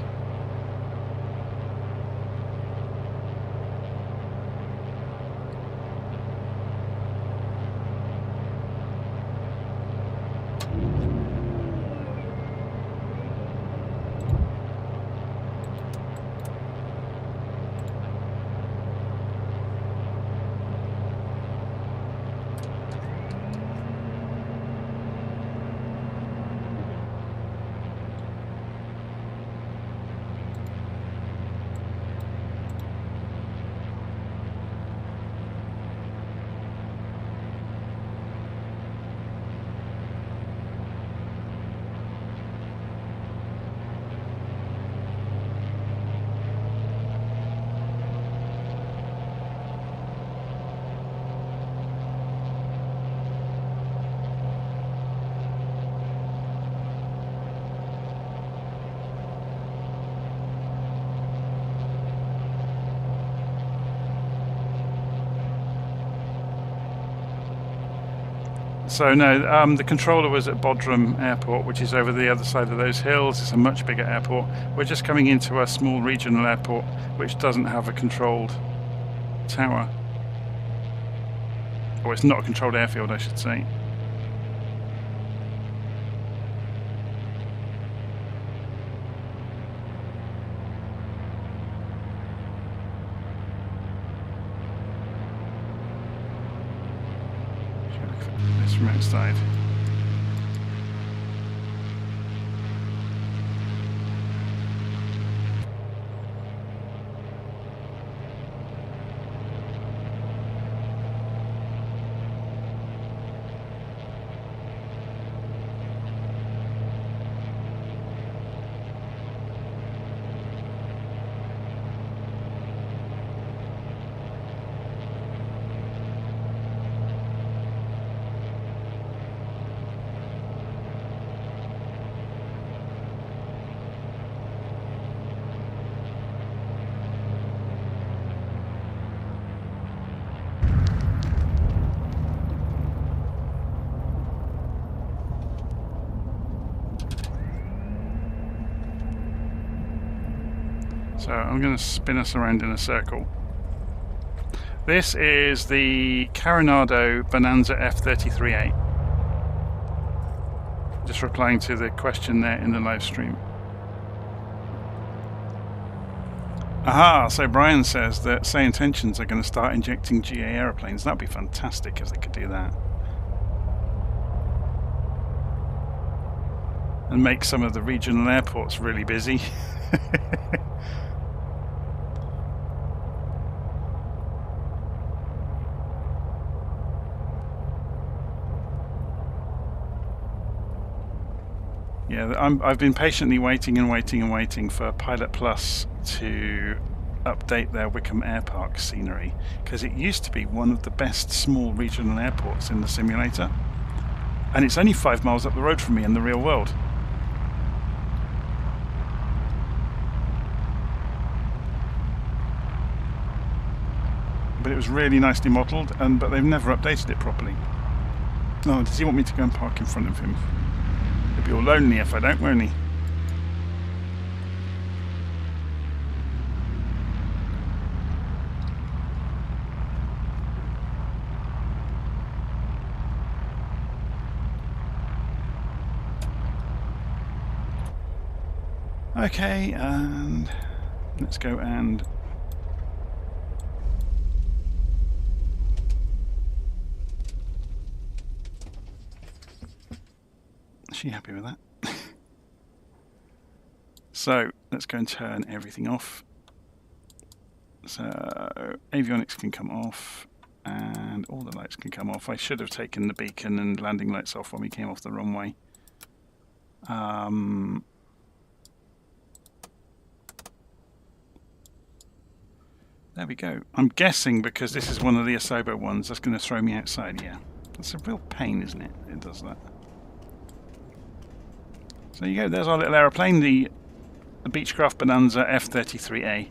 So no, the controller was at Bodrum Airport, which is over the other side of those hills. It's a much bigger airport. We're just coming into a small regional airport which doesn't have a controlled tower. Or it's not a controlled airfield, I should say. From outside. So I'm going to spin us around in a circle. This is the Coronado Bonanza F33A. Just replying to the question there in the live stream. Aha, so Brian says that SayIntentions are going to start injecting GA aeroplanes. That'd be fantastic if they could do that. And make some of the regional airports really busy. Yeah, I've been patiently waiting and waiting and waiting for Pilot Plus to update their Wickham Air Park scenery, because it used to be one of the best small regional airports in the simulator, and it's only 5 miles up the road from me in the real world. But it was really nicely modelled, but they've never updated it properly. Oh, does he want me to go and park in front of him? He'll be all lonely if I don't, won't he? Okay, and let's go and is she happy with that? So let's go and turn everything off. So avionics can come off. And all the lights can come off. I should have taken the beacon and landing lights off when we came off the runway. There we go. I'm guessing because this is one of the Asobo ones, that's going to throw me outside. Yeah, that's a real pain, isn't it? It does that. So there you go. There's our little aeroplane, the Beechcraft Bonanza F33A.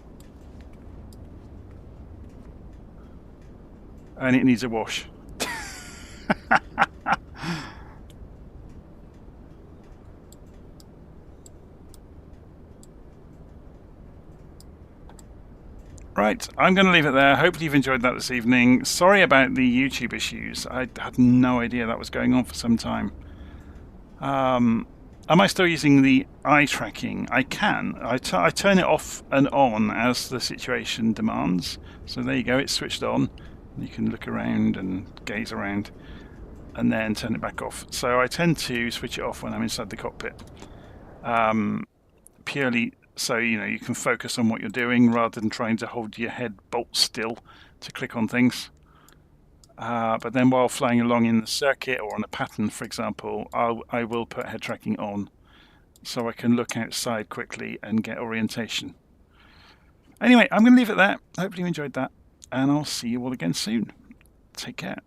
And it needs a wash. Right, I'm going to leave it there. Hopefully you've enjoyed that this evening. Sorry about the YouTube issues. I had no idea that was going on for some time. Am I still using the eye tracking? I can. I turn it off and on as the situation demands. So there you go, it's switched on. You can look around and gaze around and then turn it back off. So I tend to switch it off when I'm inside the cockpit. Purely so you can focus on what you're doing rather than trying to hold your head bolt still to click on things. But then while flying along in the circuit or on a pattern, for example, I will put head tracking on so I can look outside quickly and get orientation. Anyway, I'm going to leave it there. Hopefully you enjoyed that, and I'll see you all again soon. Take care.